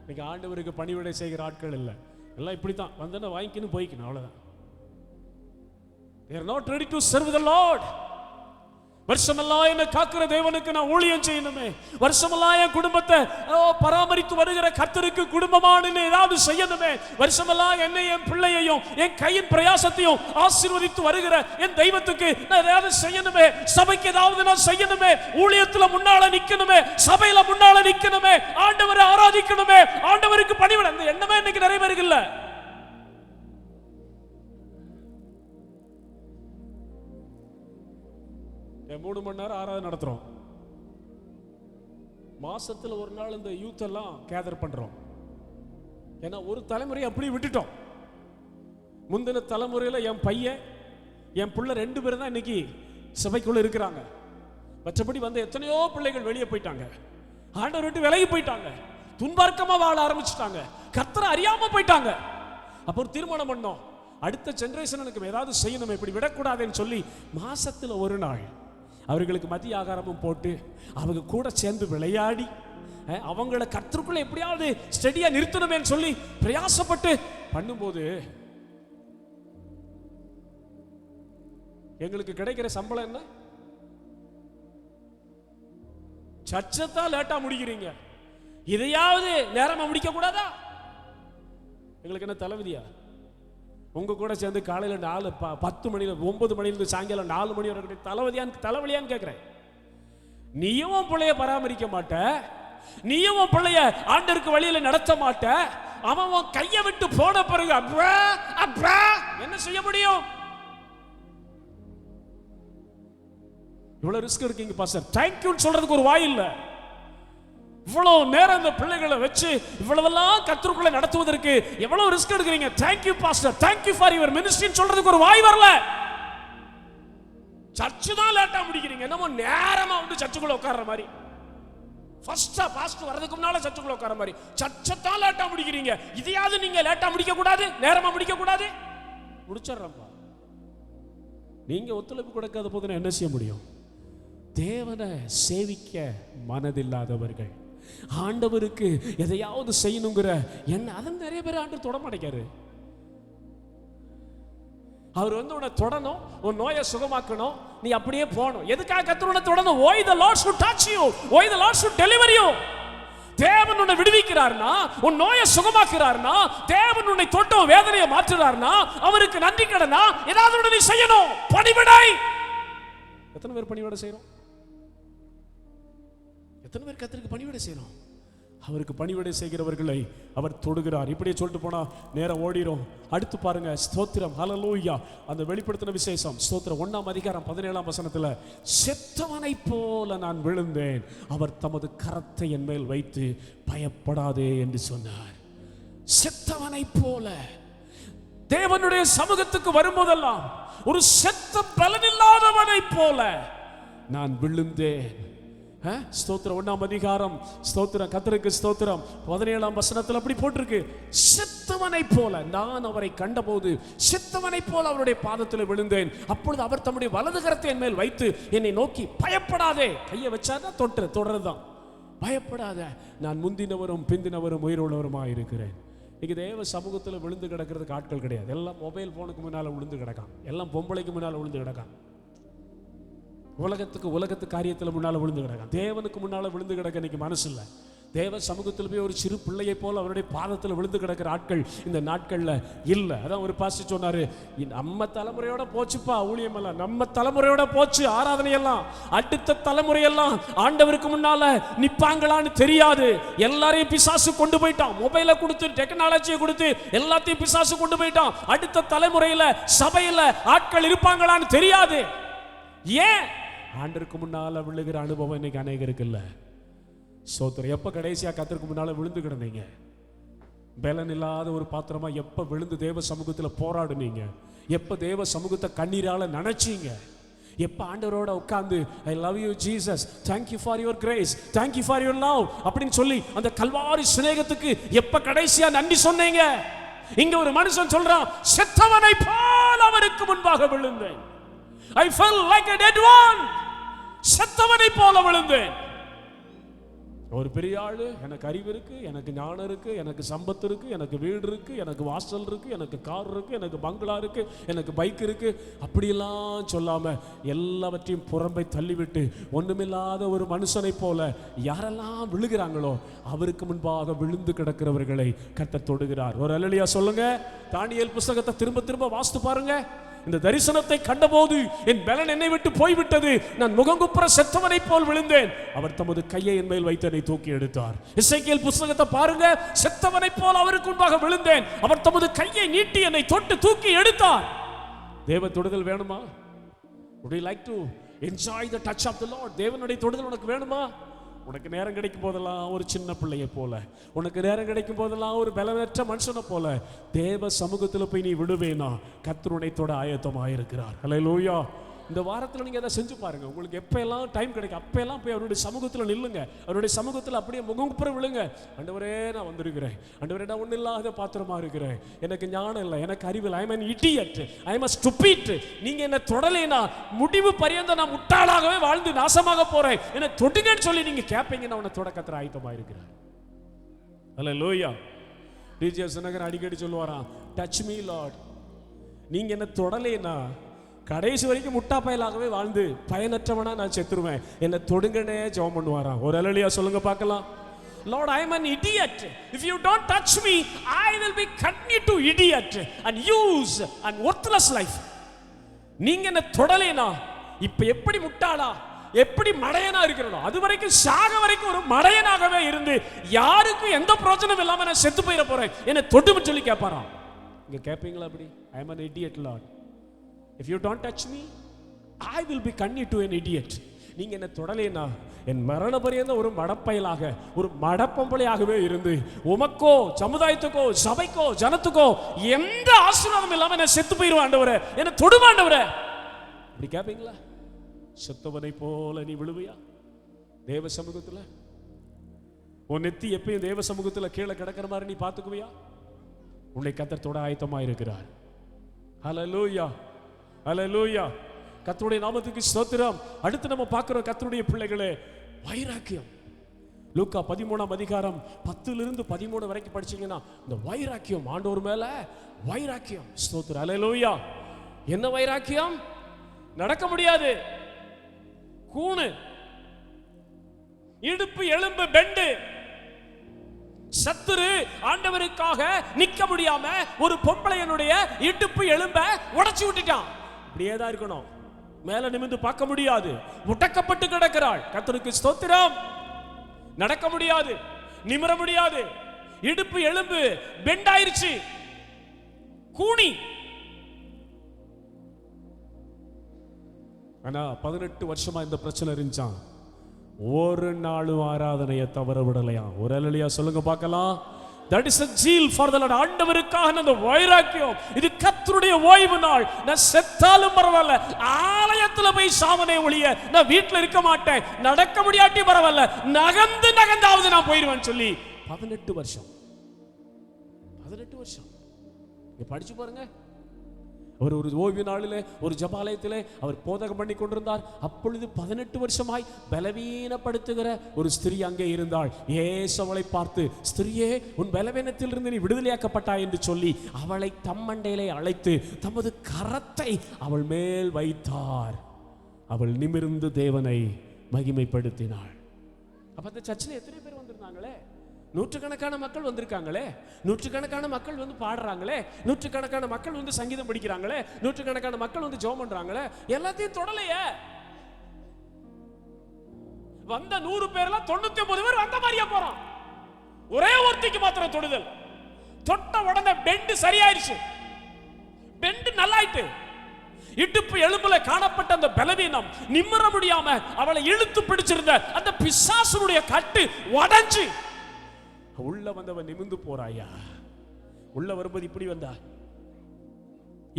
Speaker 1: இன்னைக்கு ஆண்டவருக்கு பணிவிடை செய்கிற ஆட்கள் இல்லை, எல்லாம் இப்படித்தான் வந்தன வாங்கிக்கணும் போய்க்கணும், அவ்வளவுதான். They are not ready to serve the Lord. வருஷமெல்லாம் என்ன காக்கிற தேவனுக்கு நான் ஊழியம் செய்யணுமே, வருஷமெல்லாம் என் குடும்பத்தை பராமரித்து வருகிற கர்த்தருக்கு குடும்பமான ஏதாவது செய்யணுமே, வருஷமெல்லாம் என்னை என் பிள்ளையையும் என் கையின் பிரயாசத்தையும் ஆசீர்வதித்து வருகிற என் தெய்வத்துக்கு நான் ஏதாவது செய்யணுமே, சபைக்கு ஏதாவது நான் செய்யணுமே, ஊழியத்துல முன்னால நிக்கணுமே, சபையில முன்னால நிக்கணுமே, ஆண்டவரை ஆராதிக்கணுமே, ஆண்டவருக்கு பணிவிட. அந்த எண்ணமே இன்னைக்கு நிறைய பேருக்கு இல்ல. 3 மணி நேரம் ஆராதனை நடத்துறோம், மாசத்துல ஒரு நாள் இந்த யூத் எல்லாம் கேதர் பண்றோம். ஏன்னா ஒரு தலைமுறையை அப்படி விட்டுட்டோம். முந்தின தலைமுறையில என் பையன் என் பிள்ளை 2 பேரும் தான் இன்னைக்கு சபைக்குள்ள இருக்கிறாங்க. மற்றபடி வந்து எத்தனையோ பிள்ளைகள் வெளியே போயிட்டாங்க, ஆண்டவர் விட்டு விலகி போயிட்டாங்க, துன்பார்க்கமா வாழ ஆரம்பிச்சுட்டாங்க, கர்த்தரை அறியாம போயிட்டாங்க. அப்போ ஒரு தீர்மானம் பண்ணோம், அடுத்த ஜெனரேஷனுக்கு ஏதாவது செய்யணும், இப்படி விடக்கூடாதுன்னு சொல்லி மாசத்துல ஒரு நாள் அவர்களுக்கு மதிய ஆகாரமும் போட்டு அவங்க கூட சேர்ந்து விளையாடி அவங்கள கர்த்தருக்குள்ள எப்படியாவது ஸ்டெடியா நிறுத்தணுமேன்னு சொல்லி பிரயாசப்பட்டு பண்ணும்போது எங்களுக்கு கிடைக்கிற சம்பளம் என்ன? சர்ச்சத்தான் லேட்டா முடிக்கிறீங்க, இதையாவது நேரமா முடிக்க கூடாதா? எங்களுக்கு என்ன தலைவிதியா? உங்க கூட சேர்ந்து காலையில 10 மணில 9 மணிலிருந்து சாயங்காலம் 4 மணி வரை தலைவலியான்னு கேட்கிறேன். நீயும் பிள்ளைய பராமரிக்க மாட்ட, நீயும் பிள்ளைய ஆண்டருக்கு வழியில நடத்த மாட்ட, அவன் கையை விட்டு போன பிறகு அப்பா என்ன செய்ய முடியும்? இவ்வளவு ரிஸ்க் இருக்கீங்க பாஸ்டர், தேங்க்யூன்னு சொல்றதுக்கு ஒரு வாய் இல்ல. இவ்வளவு நேரம் இந்த பிள்ளைகளை வச்சு இவ்வளவெல்லாம் கர்த்தருக்குள்ள நடத்துவதற்கு எவ்வளவு ரிஸ்க் எடுக்கிறீங்க. Thank you pastor, thank you for your மினிஸ்ட்ரின்னு சொல்றதுக்கு ஒரு வாய் வரல. சர்ச்சு தான் லேட்டா முடிக்கிறீங்க, என்னமோ நேரமா வந்து சர்ச்சுக்குள்ள உட்கார்ற மாதிரி, ஃபர்ஸ்டா பாஸ்டர் வரதுக்கு முன்னால சர்ச்சுக்குள்ள உட்கார்ற மாதிரி சர்ச்சை தான் லேட்டா முடிக்கிறீங்க. இதையாவது நீங்க லேட்டா முடிக்க கூடாது, நேரமா முடிக்க கூடாது. முடிச்சிடறப்பா. நீங்க ஒத்துழைப்பு கொடுக்காத போது நான் என்ன செய்ய முடியும்? தேவனை சேவிக்க மனதில்லாதவர்கள், ஆண்டவருக்கு எதையாவது செய்யணுங்கிற என்ன, அதன் நிறைய பேர் ஆண்டவர் தொட மாட்டேங்காரு. அவர் வந்து உன்னை தொடணும், உன் நோயை சுகமாக்கணும், நீ அப்படியே போகணும். எதுக்காக கர்த்தர் உன்னை தொடணும்? Why the Lord should touch you? Why the Lord should deliver you? தேவன் உன்னை விடுவிக்கிறார்னா, உன் நோயை சுகமாக்குறார்னா, தேவன் உன்னை தொட்ட வேதனையை மாற்றுறார்னா, அவருக்கு நன்றி கடனா ஏதாவது ஒன்று நீ செய்யணும். பணிவிடை. எத்தனை பேர் பணிவிடை செய்யறோம்? எத்தனை பேர் கர்த்தருக்கு பணிவிடை செய்யணும்? அவருக்கு பணிவிடை செய்கிறவர்களை அவர் தொடுகிறார். இப்படியே சொல்லிட்டு போனா நேரம் ஓடிரும். அடுத்து பாருங்க, ஸ்தோத்திரம், ஹல்லேலூயா. அந்த வெளிப்படுத்தின விசேஷம் ஸ்தோத்திரம் 1ஆம் அதிகாரம் 17ஆம் வசனத்துல, செத்தவனை போல நான் விழுந்தேன், அவர் தமது கரத்தை என் மேல் வைத்து பயப்படாதே என்று சொன்னார். செத்தவனை போல தேவனுடைய சமூகத்துக்கு வரும்போதெல்லாம் ஒரு செத்த பலனில்லாதவனை போல நான் விழுந்தேன். ஸ்தோத்திரம் 1ஆம் அதிகாரம் ஸ்தோத்திரம், கர்த்தருக்கு ஸ்தோத்திரம் 17ஆம் வசனத்தில் அப்படி போட்டிருக்கு, செத்தவனை போல நான் அவரை கண்டபோது செத்தவனை போல அவருடைய பாதத்தில் விழுந்தேன். அப்பொழுது அவர் தம்முடைய வலது கரத்தை என் மேல் வைத்து என்னை நோக்கி பயப்படாதே, கையை வச்சாதான் தொடர்தான், பயப்படாத, நான் முந்தினவரும் பிந்தினவரும் உயிரோளவருமாக இருக்கிறேன். இன்னைக்கு தேவ சமூகத்தில் விழுந்து கிடக்கிறதுக்கு ஆட்கள் கிடையாது. எல்லாம் மொபைல் போனுக்கு முன்னால விழுந்து கிடக்கான், எல்லாம் பொம்பளைக்கு முன்னால விழுந்து கிடக்கான், உலகத்து காரியத்தில் முன்னால விழுந்து கிடக்கான், தேவனுக்கு முன்னால விழுந்து கிடக்க இன்னைக்கு மனசு இல்லை. தேவ சமூகத்தில் போய் ஒரு சிறு பிள்ளையை போல அவருடைய பாதத்தில் விழுந்து கிடக்கிற ஆட்கள் இந்த நாட்கள்ல இல்லை. அதான் ஒரு பாஸ்டர் சொன்னாரு, நம்ம தலைமுறையோட போச்சுப்பா ஊழியம் எல்லாம், நம்ம தலைமுறையோட போச்சு ஆராதனையெல்லாம், அடுத்த தலைமுறையெல்லாம் ஆண்டவருக்கு முன்னால நிப்பாங்களான்னு தெரியாது. எல்லாரையும் பிசாசு கொண்டு போயிட்டான், மொபைலை கொடுத்து டெக்னாலஜியை கொடுத்து எல்லாத்தையும் பிசாசு கொண்டு போயிட்டான். அடுத்த தலைமுறையில சபையில ஆட்கள் இருப்பாங்களான்னு தெரியாது. ஏன்? ஆண்டவருக்கு முன்னால விழுகிற அனுபவம் இன்னைக்கு அநேகருக்கு இல்ல. சோத்திரம். எப்ப கடைசியா கர்த்தருக்கு முன்னால விழுந்து கிடந்தீங்க? பலன் இல்லாத ஒரு பாத்திரமா எப்ப விழுந்து தேவ சமூகத்துல போராடுனீங்க? எப்ப தேவ சமூகத்தை கண்ணீரால நனைச்சீங்க? எப்ப ஆண்டவரோட உட்கார்ந்து I love you Jesus, thank you for your grace, thank you for your love அப்படின்னு சொல்லி அந்த கல்வாரி சிநேகத்துக்கு எப்ப கடைசியா நன்றி சொன்னீங்க? இங்க ஒரு மனுஷன் சொல்றான், செத்தவனை போல அவருக்கு முன்பாக விழுந்தேன். I felt like a dead one. செத்தவனை போல விழுந்தேன். ஒரு பெரிய ஆளு, எனக்கு அறிவு இருக்கு, எனக்கு ஞானம் இருக்கு, எனக்கு சம்பத்து இருக்கு, எனக்கு வீடு இருக்கு, எனக்கு வாசல் இருக்கு, எனக்கு கார் இருக்கு, எனக்கு பங்களா இருக்கு, எனக்கு பைக் இருக்கு, அப்படியெல்லாம் சொல்லாம எல்லாவற்றையும் புறம்பை தள்ளிவிட்டு ஒண்ணுமில்லாத ஒரு மனுஷனை போல யாரெல்லாம் விழுகிறாங்களோ அவருக்கு முன்பாக விழுந்து கிடக்கிறவர்களை கர்த்தர் தொடுகிறார். ஒரு அல்லேலூயா சொல்லுங்க. தானியேல் புத்தகத்தை திரும்ப திரும்ப வாசித்து பாருங்க. இந்த தரிசனத்தை கண்டபோது என் பலன் என்னை விட்டு போய்விட்டது, நான் முகங்குப்புற செத்தவனை போல் விழுந்தேன், அவர் தமது கையை என் மேல் வைத்து என்னை தூக்கி எடுத்தார். எசேக்கியேல் புத்தகத்தை பாருங்க, செத்தவனை போல் அவருக்கு முன்பாக விழுந்தேன், அவர் தமது கையை நீட்டி என்னை தொட்டு தூக்கி எடுத்தார். தேவ தொடுதல் வேணுமா? Would you like to enjoy the touch of the Lord? தேவனுடைய தொடுதல் உனக்கு வேணுமா? உனக்கு நேரம் கிடைக்கும் போதெல்லாம் ஒரு சின்ன பிள்ளையை போல, உனக்கு நேரம் கிடைக்கும் போதெல்லாம் ஒரு பலனற்ற மனுஷனை போல தேவ சமூகத்தில் போய் நீ விடுவேனா? கர்த்தர் உன்னை தொட ஆயத்தமாக இருக்கிறார். ஹல்லேலூயா. இந்த வாரத்தில் நீங்கள் அதை செஞ்சு பாருங்க. உங்களுக்கு எப்போ எல்லாம் டைம் கிடைக்கும் அப்பெல்லாம் போய் அவருடைய சமூகத்தில் நில்லுங்க. அவருடைய சமூகத்தில் அப்படியே முகங்குப்புற விழுங்க. ஆண்டவரே, நான் வந்திருக்கிறேன். ஆண்டவரே, நான் ஒன்றும் இல்லாத பாத்திரமா இருக்கிறேன். எனக்கு ஞானம் இல்லை, எனக்கு அறிவில், I am an idiot, I am a stupid. நீங்க என்ன தொடலைனா முடிவு பரியந்த நான் முட்டாளாகவே வாழ்ந்து நாசமாக போறேன், என்ன தொடுங்கன்னு சொல்லி நீங்க கேட்பீங்க. நான் உன்னை தொடக்கத்தில் ஆயத்தமா இருக்கிறேன். அல்லேலூயா. டிஜே சுனகர் அடிக்கடி சொல்லுவாராம், டச் மீ லார்ட். நீங்க என்ன தொடலைனா கடைசி வரைக்கும் முட்டா பயலாகவே வாழ்ந்து பயனற்றவனா நான் செத்துருவேன், என்ன தொடுங்கனே ஜெபம் பண்ணுவாராம். ஒரு அல்லேலூயா சொல்லுங்க பார்க்கலாம். Lord, I am an idiot. If you don't touch me, I will be continue to idiot and use and worthless life. நீங்க என்ன தொடலைனா இப்ப எப்படி முட்டாளா எப்படி மடையனா இருக்கிறதோ அது வரைக்கும் சாக வரைக்கும் ஒரு மடையனாகவே இருந்து யாருக்கும் எந்த பிரயோஜனம் இல்லாம நான் செத்து போயிட போறேன், என்ன தொடுன்னு சொல்லி கேட்பாராம். இங்க கேட்பீங்களா அப்படி? I am an idiot Lord. If you don't touch me, I will be continue to an idiot. நீங்க என்ன தொடலைனா என் மரண பரியந்த ஒரு மடப்பயலாக ஒரு மடப்பம்பளையாகவே இருந்து உமக்கோ சமுதாயத்துக்கோ சபைக்கோ ஜனத்துக்கோ எந்த ஆசீர்வாதம் இல்லாம நான் செத்து போயிருவேன் ஆண்டவரே, என்ன தொடுமா ஆண்டவரே. இப்படி கேட்பீங்களா? செத்தவனை போல நீ விழுவியா தேவ சமூகத்துல? உன் நெத்தி எப்பயும் தேவ சமூகத்துல கீழே கிடக்கிற மாதிரி நீ பார்த்துக்குவியா? உன்னை கர்த்தர் தொட ஆயத்தமா இருக்கிறார். ஹல்லேலூயா, ஹல்லேலூயா. கர்த்தருடைய நாமத்துக்கு ஸ்தோத்திரம். அடுத்து நம்ம பார்க்கிறோம் கர்த்தருடைய பிள்ளைகளே, வைராக்கியம். லூக்கா 13ஆம் அதிகாரம் 10-13 வரைக்கும் படிச்சீங்கன்னா இந்த வைராக்கியம், ஆண்டவர் மேல வைராக்கியம். ஸ்தோத்திரம், ஹல்லேலூயா. என்ன வைராக்கியம்? நடக்க முடியாது, கூணு, இடுப்பு எலும்பு பெண்டு, சத்துரு ஆண்டவருக்காக நிக்க முடியாம ஒரு பொம்பளையனுடைய இடுப்பு எலும்ப உடைச்சு விட்டுட்டான். இப்படியே தான் இருக்கணும், மேல நிமிர்ந்து பார்க்க முடியாது, முடக்கப்பட்டு கிடக்கிறாள். கர்த்தருக்கு ஸ்தோத்திரம். நடக்க முடியாது, நிமிர முடியாது, இடுப்பு எலும்பு பெண்டாயிருச்சு, கூனி. ஆனா 18 வருஷமா இந்த பிரச்சனை இருந்துச்சான். ஒரு நாளும் ஆராதனையை தவற விடலையா? ஒரு அல்லேலூயா சொல்லுங்க பார்க்கலாம். That is a zeal for the Lord. ஆண்டவருக்காக அந்த வைராக்கியம். இது கர்த்தருடைய ஓய்வு நாள். நான் செத்தாலும் பரவாயில்ல, ஆலயத்துல போய் சாமனே ஒழிய நான் வீட்டுல இருக்க மாட்டேன். நடக்க முடியாட்டி பரவாயில்ல, நகர்ந்தாவது நான் போயிடுவேன் சொல்லி 18 வருஷம் 18 வருஷம் நீங்க படிச்சு பாருங்க. அவர் ஒரு ஓய்வு நாளிலே ஒரு ஜபாலயத்திலே அவர் போதகம் பண்ணி கொண்டிருந்தார். அப்பொழுது 18 வருஷமாய் பலவீனப்படுத்துகிற ஒரு ஸ்திரீ அங்கே இருந்தாள். இயேசு அவளை பார்த்து, ஸ்திரியே, உன் பலவீனத்திலிருந்து நீ விடுதலையாக்கப்பட்டாய் என்று சொல்லி அவளை தம்மண்டையிலே அழைத்து தமது கரத்தை அவள் மேல் வைத்தார். அவள் நிமிர்ந்து தேவனை மகிமைப்படுத்தினாள். அப்ப அந்த சர்ச்சில் எத்தனை பேர் வந்திருந்தாங்களே? நூற்றுக்கணக்கான மக்கள் வந்திருக்காங்களே, நூற்றுக்கணக்கான மக்கள் வந்து பாடுறாங்களே, நூற்றுக்கணக்கான மக்கள் வந்து சங்கீதம் படிக்கிறாங்களே, நூற்றுக்கணக்கான மக்கள் வந்து ஜெபம் பண்றாங்களே, எல்லாத்தையும் தொடலையே. வந்த 100 பேர்ல 99 பேர் வந்த மாதிரியா போறான். ஒரே ஒருத்திக்கு மாத்திரம் தொடுதல். தொட்ட உடனே பெண்டு சரியாயிருச்சு, பெண்டு நல்லாயிட்டு. இடுப்பு எலும்புல காணப்பட்ட அந்த பலவீனம், நிமிர முடியாம அவளை இழுத்து பிடிச்சிருந்த அந்த பிசாசுடைய கட்டு உடைஞ்சு உள்ள வந்தவன் நிமிர்ந்து போறாயா. உள்ள வரும்போது இப்படி வந்தா,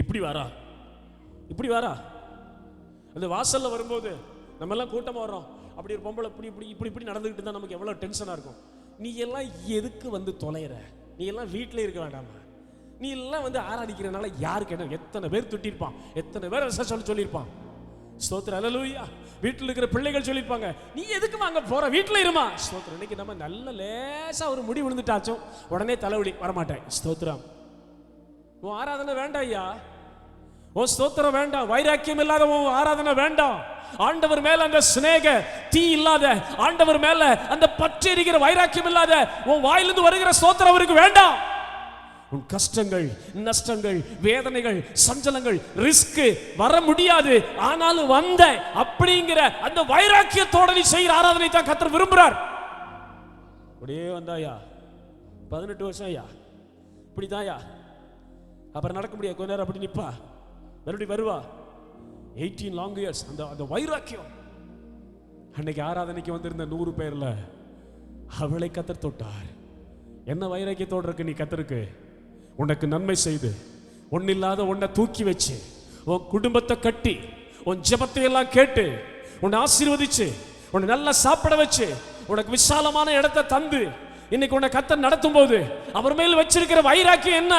Speaker 1: இப்படி வரா, இப்படி வரா. அந்த வாசல்ல வரும்போது நம்ம எல்லாம் கூட்டமா வர்றோம். அப்படி ஒரு பொம்பளை இப்படி இப்படி இப்படி இப்படி நடந்துகிட்டு இருந்தா நமக்கு எவ்வளவு டென்ஷனா இருக்கும். நீ எல்லாம் எதுக்கு வந்து தொலைற? நீ எல்லாம் வீட்டிலே இருக்க வேண்டாமா? நீ எல்லாம் வந்து ஆராதிக்கிறனால யாருக்கு என்ன? எத்தனை பேர் திட்டிருப்பான், எத்தனை பேர் சொல்லியிருப்பான். ஸ்தோத்திரம், அல்லேலூயா. வீட்டில் இருக்கிற பிள்ளைகள் சொல்லியிருப்பாங்க, நீ எதுக்கு அங்க போற, வீட்டில் இருமா. ஸ்தோத்திரம். இன்னைக்கு நம்ம நல்ல லேசா ஒரு முடி விழுந்துட்டாச்சும் உடனே தலைவலி, வரமாட்டேன். ஸ்தோத்திரம். உன் ஆராதனை வேண்டாம் ஐயா, உன் ஸ்தோத்திரம் வேண்டாம், வைராக்கியம் இல்லாத உன் ஆராதனை வேண்டாம். ஆண்டவர் மேல அந்த சிநேக தீ இல்லாத, ஆண்டவர் மேல அந்த பற்றி எரிகிற வைராக்கியம் இல்லாத உன் வாயிலிருந்து வருகிற ஸ்தோத்திரம் அவருக்கு வேண்டாம். உன் கஷ்டங்கள், நஷ்டங்கள், வேதனைகள், சஞ்சலங்கள், ரிஸ்க் வர முடியாது, ஆனாலும் வந்த அப்படிங்கிற அந்த வைராக்கியத்தோட நீ செய்கிற ஆராதனை தான் கர்த்தர் விரும்புறார். அப்படியே வந்தாயா 18 வருஷம் ஐயா, இப்படிதாயா, அப்புறம் நடக்க முடியாது, கொஞ்ச நேரம் அப்படி நிப்பா, மறுபடியும் வருவா. 18 லாங் இயர்ஸ். அந்த வைராக்கியம். அன்னைக்கு ஆராதனைக்கு வந்திருந்த 100 பேர்ல அவளை கர்த்தர் தொட்டார். என்ன வைராக்கியத்தோடு இருக்கு நீ கர்த்தருக்கு? உனக்கு நன்மை செய்து, ஒன்னில்லாத உன்னை தூக்கி வச்சு, உன் குடும்பத்தை கட்டி, உன் ஜெபத்தை எல்லாம் கேட்டு உன்னை ஆசீர்வதிச்சு உன்னை நல்லா சாப்பிட வச்சு உனக்கு விசாலமான இடத்தை தந்து இன்னைக்கு உன்னை கர்த்தர் நடத்தும் போது அவர் மேல் வச்சிருக்கிற வைராக்கியம் என்ன,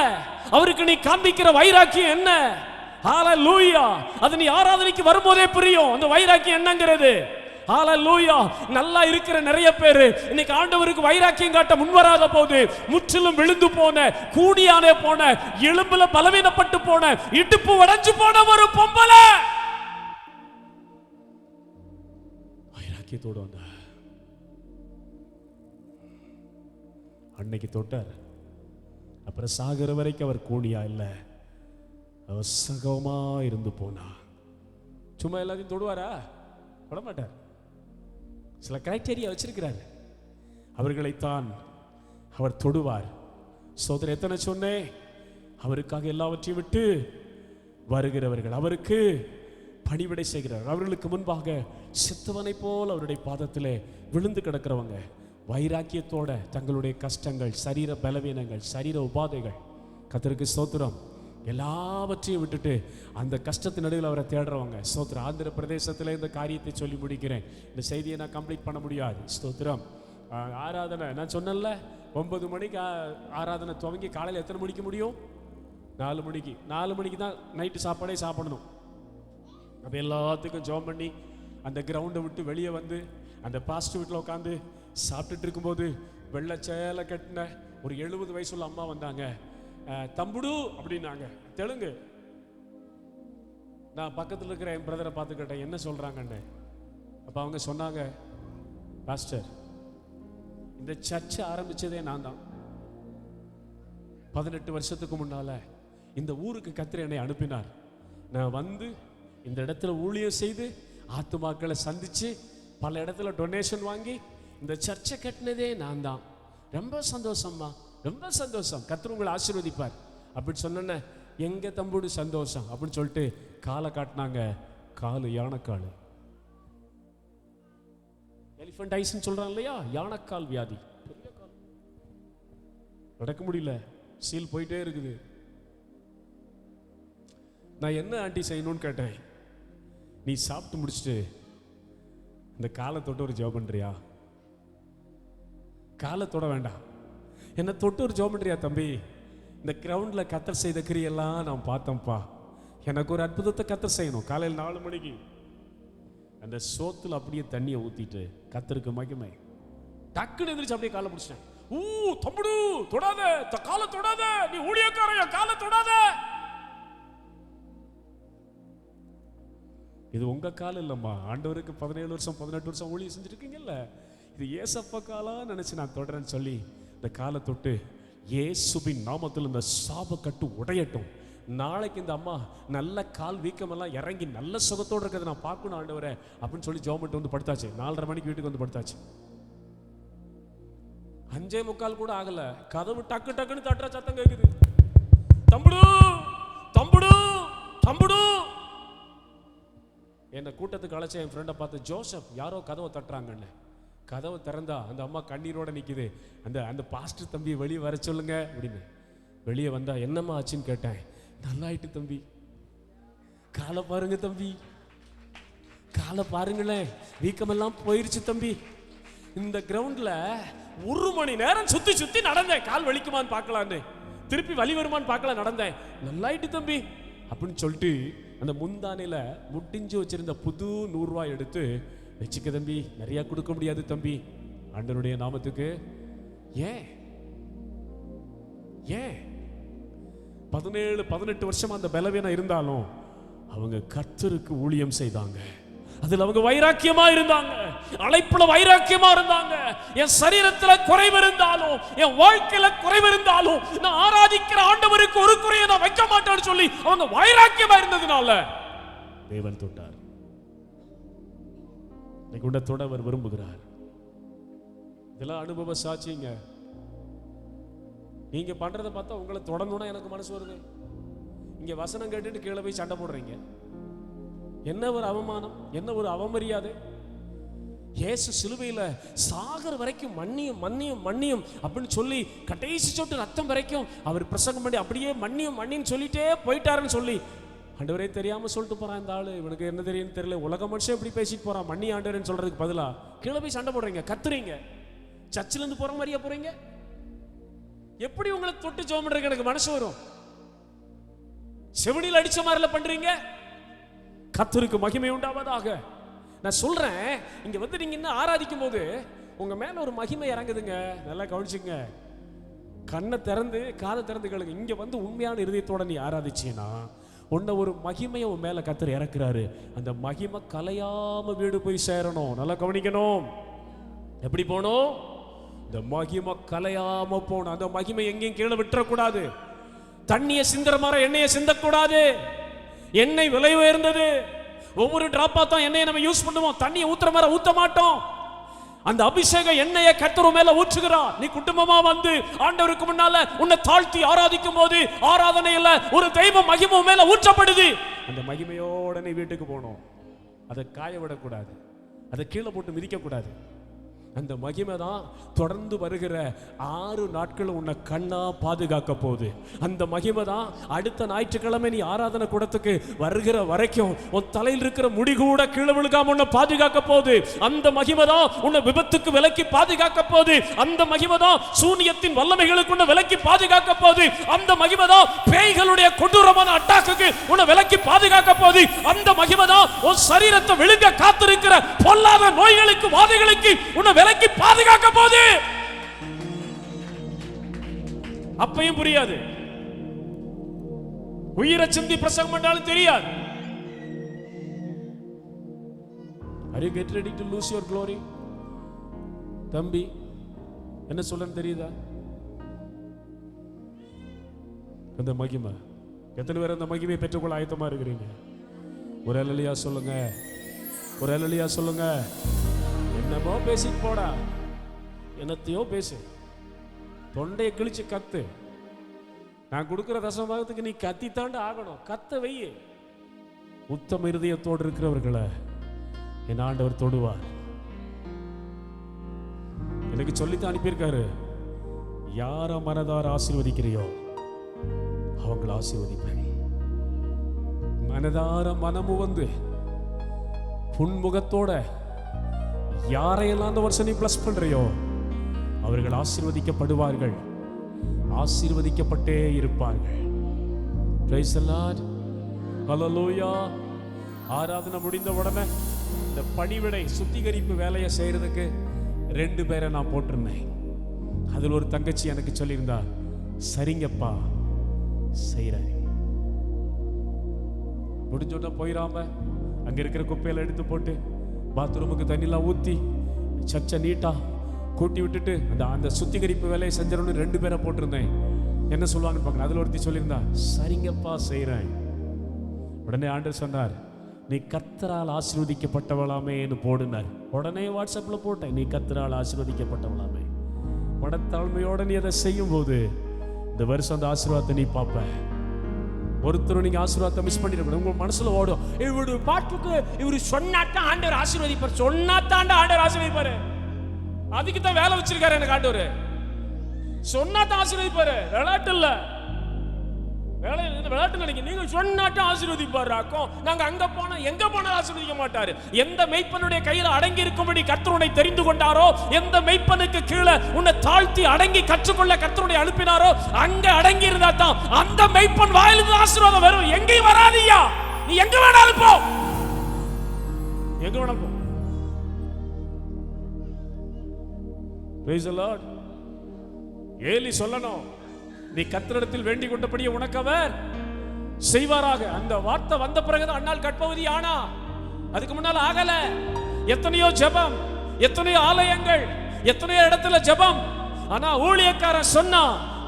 Speaker 1: அவருக்கு நீ காண்பிக்கிற வைராக்கியம் என்ன? ஹalleluya. அது நீ ஆராதனைக்கு வரும்போதே புரியும் அந்த வைராக்கியம் என்னங்கிறது. ஹalleluya. நல்லா இருக்கிற நிறைய பேர் இன்னைக்கு ஆண்டவருக்கு வைராக்கியம் காட்ட முன்வராத போது முற்றிலும் விழுந்து போன, கூடியானே போன, எலும்புல பலவீனப்பட்டு போன, இடுப்பு உடைஞ்சு போன ஒரு பொம்பளை வைராக்கியத்தோடு வந்த அன்னைக்கு தொட்டார். அப்புறம் சாகர வரைக்கும் அவர் கூடியா இல்லை, அவர் சகமா இருந்து போனா. சும்மா எல்லாத்தையும் தொடுவாரா? தொட மாட்டார். சில கிரைட்டீரியா வச்சிருக்கிறார், அவர்களைத்தான் அவர் தொடுவார். சோதனை எத்தனை சொன்னேன், அவருக்காக எல்லாவற்றையும் விட்டு வருகிறவர்கள் அவருக்கு பணிவிடை செய்கிறார். அவர்களுக்கு முன்பாக செத்தவனை போல் அவருடைய பாதத்திலே விழுந்து கிடக்கிறவங்க வைராக்கியத்தோட தங்களுடைய கஷ்டங்கள், சரீர பலவீனங்கள், சரீர உபாதைகள், கர்த்தருக்கு ஸ்தோத்திரம், எல்லாவற்றையும் விட்டுட்டு அந்த கஷ்டத்தின் நடுவில் அவரை தேடுறவங்க. ஸ்தோத்திரம். ஆந்திர பிரதேசத்தில் இந்த காரியத்தை சொல்லி முடிக்கிறேன். இந்த செய்தியை நான் கம்ப்ளீட் பண்ண முடியாது. ஸ்தோத்திரம். ஆராதனை நான் சொன்னேன்ல, 9 மணிக்கு ஆராதனை துவங்கி காலையில் எத்தனை மணிக்கு முடியும்? 4 மணிக்கு. 4 மணிக்கு தான் நைட்டு சாப்பாடே சாப்பிடணும். அப்போ எல்லாத்துக்கும் ஜெபம் பண்ணி அந்த கிரவுண்டை விட்டு வெளியே வந்து அந்த பாஸ்ட் வீட்டில் உட்காந்து சாப்பிட்டுட்டு இருக்கும்போது வெள்ளை சேலை கட்டின ஒரு 70 வயசுள்ள அம்மா வந்தாங்க. தம்புடு அப்படின்னாங்க, தெலுங்கு. நான் பக்கத்தில் இருக்கிற என் பிரதரை பார்த்து கேட்டேன் என்ன சொல்கிறாங்கன்னு. அப்போ அவங்க சொன்னாங்க, பாஸ்டர், இந்த சர்ச்சை ஆரம்பித்ததே நான் தான். 18 வருஷத்துக்கு முன்னால் இந்த ஊருக்கு கர்த்தர் என்னை அனுப்பினார். நான் வந்து இந்த இடத்துல ஊழியம் செய்து ஆத்துமாக்களை சந்தித்து பல இடத்துல டொனேஷன் வாங்கி இந்த சர்ச்சை கட்டினதே நான் தான். ரொம்ப சந்தோஷம்மா, ரொம்ப சந்தோஷம், கர்த்தர் உங்களை ஆசீர்வதிப்பார் அப்படின்னு சொன்னேன். எங்க தம்புடு சந்தோஷம் அப்படின்னு சொல்லிட்டு காலை காட்டினாங்க. காலு யானைக்கால், எலிஃபன்டைஸ்ன்னு சொல்றாங்க இல்லையா, யானைக்கால் வியாதி, பெரிய கால், நடக்க முடியல, சீல் போயிட்டே இருக்குது. நான் என்ன ஆண்டி செய்யணும்னு கேட்டேன். நீ சாப்பிட்டு முடிச்சுட்டு இந்த காலை தொட்டு ஒரு ஜெபம் பண்றியா? காலை தொட வேண்டாம், என்ன தொட்டு ஒரு ஜெபம் பண்றியா தம்பி? இந்த கிரவுண்ட்ல கர்த்தர் செய்த கிரியெல்லாம் நான் பார்த்தேன்ப்பா, எனக்கு ஒரு அற்புதத்தை கர்த்தர் செய்யணும். காலையில் 4 மணிக்கு அந்த சோத்துல அப்படியே தண்ணியை ஊத்திட்டு கர்த்தருக்கு மகிமை. டக்குன்னு எந்திரிச்சு அப்படியே காலை பிடிச்சிட்டேன். தம்புடு தொடாத, காலை தொடாத, நீ ஊழியக்காரன், காலை தொடாத. இது உங்க காலம் இல்லம்மா, ஆண்டவருக்கு 17 வருஷம் 18 வருஷம் ஊழியம் செஞ்சிருக்கீங்கல்ல, இது ஏசப்பா காலம் நினைச்சு நான் தொடரேன்னு சொல்லி இந்த காலை தொட்டு, இயேசுவின் நாமத்தில் இந்த சாப கட்டு உடையட்டும், நாளைக்கு இந்த அம்மா நல்ல கால் வீக்கமெல்லாம் இறங்கி நல்ல சுகத்தோடு இருக்கிறத நான் பார்க்கணும் ஆண்டவரே அப்படின்னு சொல்லி ஜெபம் வந்து படுத்தாச்சு. 4:30 மணிக்கு வீட்டுக்கு வந்து படுத்தாச்சு. 5:45 கூட ஆகல, கதவு டக்கு டக்குன்னு தட்டுற சத்தம் கேட்குது. தம்புடு தம்புடு தம்புடு. என்னை கூட்டத்துக்கு அழைச்ச என் ஃப்ரெண்டை பார்த்து, ஜோசப் யாரோ கதவை தட்டுறாங்கன்னு. கதவை திறந்தா அந்த அம்மா கண்ணீரோட நிற்குது. அந்த பாஸ்டர் தம்பி வெளியே வர சொல்லுங்க அப்படின்னு. வெளியே வந்தா என்னம்மா ஆச்சுன்னு கேட்டேன். நல்லாயிட்டு தம்பி, காலை பாருங்க தம்பி, காலை பாருங்களேன், வீக்கமெல்லாம் போயிருச்சு தம்பி. இந்த கிரவுண்ட்ல 1 மணி நேரம் சுத்தி சுத்தி நடந்தேன், கால் வலிக்குமான்னு பார்க்கலான்னு, திருப்பி வலி வருமான்னு பார்க்கலாம் நடந்தேன், நல்லாயிட்டு தம்பி அப்படின்னு சொல்லிட்டு அந்த முந்தானையில முட்டிஞ்சு வச்சிருந்த புது 100 ரூபாய் எடுத்து வச்சுக்க தம்பி, நிறைய கொடுக்க முடியாது தம்பி, ஆண்டவருடைய நாமத்துக்கு. ஏன் 17-18 வருஷம் அந்த பலவீனம் இருந்தாலும் அவங்க கர்த்தருக்கு ஊழியம் செய்தாங்க. அதில் அவங்க வைராக்கியமா இருந்தாங்க, அழைப்புல வைராக்கியமா இருந்தாங்க. என் சரீரத்துல குறைவு இருந்தாலும், என் வாழ்க்கையில குறைவு இருந்தாலும், நான் ஆராதிக்கிற ஆண்டவருக்கு ஒரு குறையை நான் வைக்க மாட்டேன்னு சொல்லி அவங்க வைராக்கியமா இருந்ததுனால தேவன் தொட்டார். இன்னைக்கு தொட அவர் விரும்புகிறார். இதெல்லாம் அனுபவ சாட்சிங்க. நீங்க பண்றதை பார்த்தா உங்களை தொடணும்னா எனக்கு மனசு வருது. இங்க வசனம் கேட்டுட்டு கீழே போய் சண்டை போடுறீங்க. என்ன ஒரு அவமானம், என்ன ஒரு அவமரியாதை. இயேசு சிலுவையில சாகர வரைக்கும் மன்னியும் மன்னியும் மன்னியும் அப்படின்னு சொல்லி கடைசி சொட்டு ரத்தம் வரைக்கும் அவர் பிரசங்கம் பண்ணி அப்படியே மன்னியும் மன்னியும் சொல்லிட்டே போயிட்டாருன்னு சொல்லி ஆண்டவரே தெரியாம சொல்லிட்டு போறான் இந்த ஆளு, இவனுக்கு என்ன தெரியும்னு தெரியல, உலக மனுஷன் எப்படி பேசிட்டு போறான், மன்னி ஆண்டவரேன்னு சொல்றதுக்கு பதிலா கீழே போய் சண்டை போடுறீங்க, கத்துறீங்க, சர்ச்சில் இருந்து போற மாதிரியா போறீங்க? எப்படி உங்களை தொட்டு ஜெபம் பண்றதுக்கு எனக்கு மனசு வரும்? செவினில் அடிச்ச மாதிரில பண்றீங்க. கர்த்தருக்கு மகிமை உண்டாவதாக. நான் சொல்றேன், இங்க வந்து நீங்க இன்னும் ஆராதிக்கும் போது உங்க மேல ஒரு மகிமை இறங்குதுங்க. நல்லா கவனிச்சுங்க, கண்ணை திறந்து காதை திறந்து கேளுங்க. இங்க வந்து உண்மையான இருதயத்தோட நீ ஆராதிச்சீன்னா உன்னை ஒரு மகிமையை உன் மேல கர்த்தர் இறக்குறாரு. அந்த மகிமை கலையாம வீடு போய் சேரணும். நல்லா கவனிக்கணும். எப்படி போகணும்? இந்த மகிமை கலையாம போகணும். அந்த மகிமை எங்கேயும் கீழே விட்டுறக்கூடாது. தண்ணியை சிந்துற மாதிரி எண்ணெயை சிந்தக்கூடாது. எண்ணெய் விலை உயர்ந்தது. ஒவ்வொரு டிராப்பா தான் எண்ணெயை நம்ம யூஸ் பண்ணுவோம். தண்ணியை ஊத்துற மாதிரி ஊத்த மாட்டோம். அந்த அபிஷேக எண்ணெயை கர்த்தர் மேல ஊற்றுகிறார். நீ குடும்பமா வந்து ஆண்டவருக்கு முன்னால உன்னை தாழ்த்தி ஆராதிக்கும் போது ஆராதனையில ஒரு தெய்வ மகிமை மேல ஊற்றப்படுது. அந்த மகிமையோட நீ வீட்டுக்கு போகணும். அதை காய விடக்கூடாது, அதை கீழே போட்டு மிதிக்க கூடாது. அந்த மகிமை தான் தொடர்ந்து வருகிற 6 நாட்கள் உன்னை கண்ணா பாதுகாக்க போகுது. அந்த மகிமை தான் அடுத்த ஞாயிற்றுக்கிழமை நீ ஆராதனை கூடத்துக்கு வருகிற வரைக்கும் உன் தலையில் இருக்கிற முடி கூட கீழே விழுகாம உன்னை பாதுகாக்க போகுது. அந்த மகிமை தான் உன்னை விபத்துக்கு விலக்கி பாதுகாக்க போகுது. அந்த மகிமை தான் சூனியத்தின் வல்லமைகளுக்கு உன்னை விலக்கி பாதுகாக்க போகுது. அந்த மகிமை தான் பேய்களுடைய கொடூரமான அட்டாக்குக்கு உன்னை விலக்கி பாதுகாக்க போகுது. அந்த மகிமை தான் உன் சரீரத்தை விழுங்க காத்திருக்கிற பொல்லாத நோய்களுக்கு வாதைகளுக்கு உன்னை விலக்கி பாதுகாக்க போகுது. அப்பையும் புரியாது, உயிரை சிந்தி பிரசங்கம் பண்ணாலும் தெரியாது. Are you get ready to lose your glory? தம்பி என்ன சொல்லன்னு தெரியுதா? அந்த மகிமை, எத்தனை பேர் அந்த மகிமையை பெற்றுக்கொள்ள ஆயத்தமா இருக்கிறீங்க? ஒரு அல்லேலூயா சொல்லுங்க, ஒரு அல்லேலூயா சொல்லுங்க. என்னமோ பேசிட்டு போடா, என்னத்தையோ பேசு, தொண்டையை கிழிச்சு கத்து. நான் கொடுக்கிற தசமபாகத்துக்கு நீ கத்தித்தாண்டு ஆகணும். கத்த வையே. உத்தம இருதயத்தோடு இருக்கிறவர்களை என் ஆண்டவர் தொடுவார். எனக்கு சொல்லித்தான் அனுப்பியிருக்காரு, யார மனதார ஆசீர்வதிக்கிறியோ அவங்களை ஆசீர்வதிப்பேன். மனதார மனமு வந்து புன்முகத்தோட யாரையெல்லாம் அந்த வருஷம் நீ பிளஸ் பண்றியோ அவர்கள் ஆசீர்வதிக்கப்படுவார்கள், ஆசீர்வதிக்கப்பட்டே இருப்பார்கள். Praise the Lord. Hallelujah. ஆராதனை முடிந்த உடனே இந்த பணிவிடை சுத்திகரிப்பு வேலையை செய்யறதுக்கு 2 பேரை நான் போட்டிருந்தேன். அதில் ஒரு தங்கச்சி எனக்கு சொல்லியிருந்தா, சரிங்கப்பா செய்யறேன். முடிஞ்சோட போயிடாம அங்க இருக்கிற குப்பையில எடுத்து போட்டு பாத்ரூமுக்கு தண்ணிலாம் ஊற்றி சர்ச்சை நீட்டா கூட்டி விட்டுட்டு அந்த சுத்திகரிப்பு வேலையை செஞ்சவனு 2 பேரை போட்டிருந்தேன். என்ன சொல்லுவாங்கன்னு பார்க்கணும். அதில் ஒருத்தி சொல்லியிருந்தா, சரிங்கப்பா செய்கிறேன். உடனே ஆண்டவர் சொன்னார், நீ கர்த்தரால் ஆசீர்வதிக்கப்பட்டவளாமேன்னு போடுனார். உடனே வாட்ஸ்அப்பில் போட்டேன், நீ கர்த்தரால் ஆசீர்வதிக்கப்பட்டவளாமே. மனத்தாழ்மையோட நீ அதை செய்யும் போது இந்த வருஷம் அந்த ஆசீர்வாதத்தை நீ பார்ப்ப. ஒருத்தர் நீங்க ஆசீர்வாதத்தை மிஸ் பண்ணிடக்கூடாது. உங்க மனசுல ஓடும், இவரு பாட்டுக்கு இவரு சொன்னாத்தான் ஆண்டவர் ஆசீர்வதிப்பார், சொன்னாத்தான் ஆண்டவர் ஆசீர்வதிப்பாரு. அதுக்கு தான் வேலை வச்சிருக்காரு எனக்கு ஆண்டவர். சொன்னாத்தான் ஆசீர்வதிப்பாரு, விளையாட்டு இல்ல. விளையாட்டு நினைக்க, நீங்க சொன்னாட்டும் ஆசீர்வதிப்பாராக்கும். நாங்க அங்க போனா எங்க போனாலும் ஆசீர்வதிக்க மாட்டாரு. எந்த மெய்ப்பனுடைய கையில அடங்கி இருக்கும்படி கர்த்தர் உன்னை தெரிந்து கொண்டாரோ, எந்த மெய்ப்பனுக்கு கீழே உன்னை தாழ்த்தி அடங்கி கற்றுக்கொள்ள கர்த்தருடைய அனுப்பினாரோ அங்க அடங்கி இருந்தா தான் அந்த மெய்ப்பன் வாயிலிருந்து ஆசீர்வாதம் வரும். எங்கேயும் வராதியா, நீ எங்க வேணாலும் போ, எங்க வேணாலும் போ. Praise the Lord. ஏலி சொல்லணும், நீ கர்த்தரிடத்தில் வேண்டிக் கொண்டபடியே உனக்கு அவர் செய்வாராக. அந்த வார்த்தை வந்த பிறகுதான் அண்ணால் கற்பவதி ஆனா, அதுக்கு முன்னால் ஆகல. எத்தனையோ ஜெபம், எத்தனையோ ஆலயங்கள், எத்தனையோ இடத்துல ஜெபம். ஆனா ஊழியக்காரன் சொன்னா,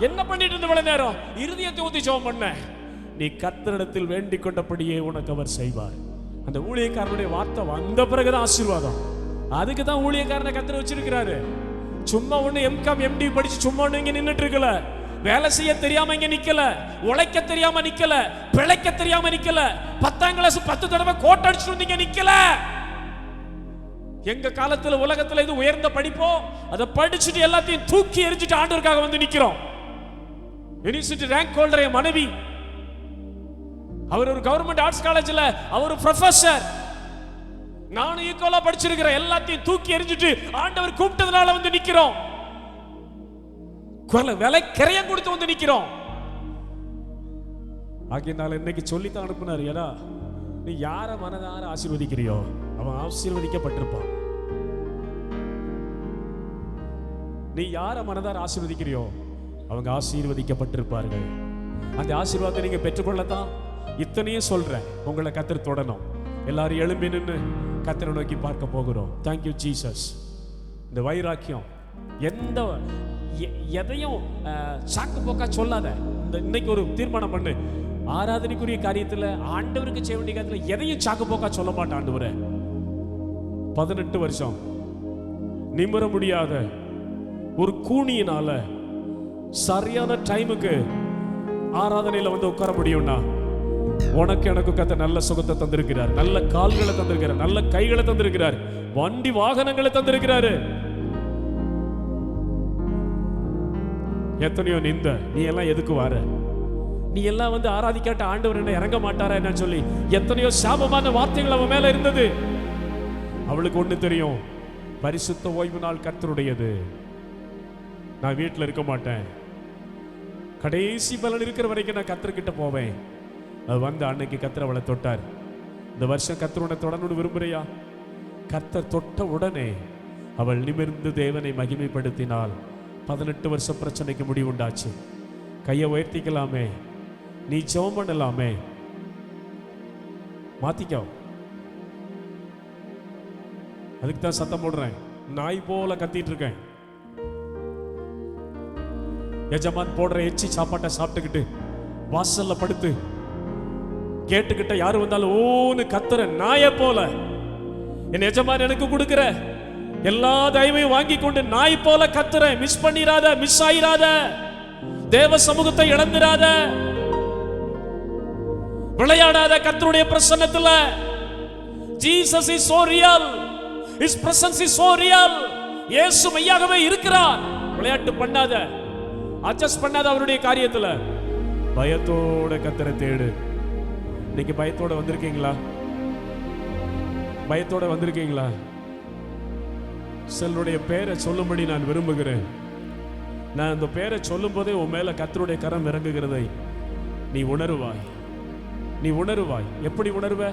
Speaker 1: என்ன பண்ணிட்டு இருந்த இவ்வளவு நேரம்? இருதயத்தை ஊத்தி ஜெபம் பண்ண. நீ கர்த்தரிடத்தில் வேண்டிக் கொண்டபடியே உனக்கு அவர் செய்வார். அந்த ஊழியக்காரனுடைய வார்த்தை வந்த பிறகுதான் ஆசீர்வாதம். அதுக்கு தான் ஊழியக்காரனை கர்த்தர் வச்சிருக்கிறாரு. சும்மா ஒண்ணு எம்காம் எம்டி படிச்சு சும்மா ஒண்ணு இங்க நின்னுட்டு இருக்கல. வேலை செய்ய தெரியாம இங்க நிக்கல, உழைக்க தெரியாம நிக்கல, பிழைக்க தெரியாம நிக்கல, 10ஆம் கிளாஸ் 10 தடவை கோட் அடிச்சுட்டு வந்து இங்க நிக்கல. எங்க காலத்துல உலகத்துல இது உயர்ந்த படிப்போ, அதை படிச்சுட்டு எல்லாத்தையும் தூக்கி எரிஞ்சிட்டு ஆண்டவருக்காக வந்து நிக்கிறோம். யூனிவர்சிட்டி ரேங்க் ஹோல்டர் என் மனைவி, அவர் ஒரு கவர்மெண்ட் ஆர்ட்ஸ் காலேஜ்ல அவர் ப்ரொஃபசர். நானும் ஈக்குவலா படிச்சிருக்கிறேன். எல்லாத்தையும் தூக்கி எறிஞ்சிட்டு ஆண்டவர் கூப்பிட்டதுனால வந்து நிக்கிறோம். விலை கரையம் கொடுத்து வந்து நிக்கிறோம். ஆகியனால இன்னைக்கு சொல்லித்தான் அனுப்புனார். ஏடா, நீ யார மனதார ஆசீர்வதிக்கிறியோ அவன் ஆசீர்வதிக்கப்பட்டிருப்பான். நீ யார மனதார ஆசீர்வதிக்கிறியோ அவங்க ஆசீர்வதிக்கப்பட்டிருப்பார்கள். அந்த ஆசீர்வாதத்தை நீங்க பெற்றுக்கொள்ளத்தான் இத்தனையும் சொல்றேன். உங்களை கர்த்தர் தொடணும். எல்லாரும் எழும்பி நின்று கர்த்தரை நோக்கி பார்க்க போகிறோம். Thank you Jesus. இந்த வைராக்கியம் எந்த எதையும் சாக்கு போக்கா சொல்லாத. இந்த இன்னைக்கு ஒரு தீர்மானம் பண்ணு. ஆராதனைக்குரிய காரியத்துல ஆண்டவருக்கு செய்ய வேண்டிய காரியத்துல எதையும் சாக்கு போக்கா சொல்ல மாட்டேன். ஆண்டவரே, 18 வருஷம் நிமிர முடியாத ஒரு கூனியினால சரியான டைமுக்கு ஆராதனையில வந்து உட்கார முடியும்னா உனக்கு எனக்கு கர்த்தர் நல்ல சுகத்தை தந்திருக்கிறார், நல்ல கால்களை தந்திருக்கிறார், நல்ல கைகளை தந்திருக்கிறார், வண்டி வாகனங்களை தந்திருக்கிறாரு. எத்தனையோ நிந்த நீ எல்லாம் எதுக்கு வர, நீ எல்லாம் வந்து ஆராதிக்காட்ட ஆண்டவர் என்ன இறங்க மாட்டாரா என்னன்னு சொல்லி எத்தனையோ சாபமான வார்த்தைகள் அவன் மேல இருந்தது. அவளுக்கு ஒண்ணு தெரியும், பரிசுத்த ஓய்வு நாள் கர்த்தருடையது. நான் வீட்டில் இருக்க மாட்டேன், கடைசி பலன் இருக்கிற வரைக்கும் நான் கர்த்தர்கிட்ட போவேன். அது வந்து அன்னைக்கு கர்த்தர் அவளை தொட்டார். இந்த வருஷம் கர்த்தர் உன்னை தொடரணும்னு விரும்புறியா? கர்த்தர் தொட்ட உடனே அவள் நிமிர்ந்து தேவனை மகிமைப்படுத்தினாள். 18 வருஷ பிரச்சனைக்கு முடிவு உண்டாச்சு. கையை உயர்த்திக்கலாமே, நீ ஜெபம் பண்ணலாமே. மாத்திக்கோ. அதுக்கு தான் சத்தம் போடுறேன். நாய் போல கத்திட்டு இருக்கேன். எஜமான் போடுற எச்சி சாப்பாட்டை சாப்பிட்டுக்கிட்டு வாசல்ல படுத்து கேட்டுக்கிட்ட யாரு வந்தாலும் ஓன்னு கத்துற நாய போல என் எஜமான் எனக்கு கொடுக்கிற எல்லா தயவையும் வாங்கி கொண்டு நாய் போல கத்துற. மிஸ் பண்ணிராத, மிஸ் ஆயிராத, தேவ சமூகத்தை இழந்துராத, விளையாடாத கர்த்தருடைய பிரசன்னத்துல. Jesus is so real, his presence is so real. இயேசு மெய்யாகவே இருக்கிறார். விளையாட்டு பண்ணாத, அட்ஜஸ்ட் பண்ணாத அவருடைய காரியத்துல. பயத்தோட கர்த்தரை தேடு. இன்னைக்கு பயத்தோட வந்திருக்கீங்களா? பயத்தோட வந்திருக்கீங்களா? சிலருடைய பேரை சொல்லும்படி நான் விரும்புகிறேன். நான் அந்த பேரை சொல்லும் போதே உன் மேல கர்த்தருடைய கரம் இறங்குகிறதை நீ உணருவாய். நீ உணருவாய். எப்படி உணர்வ?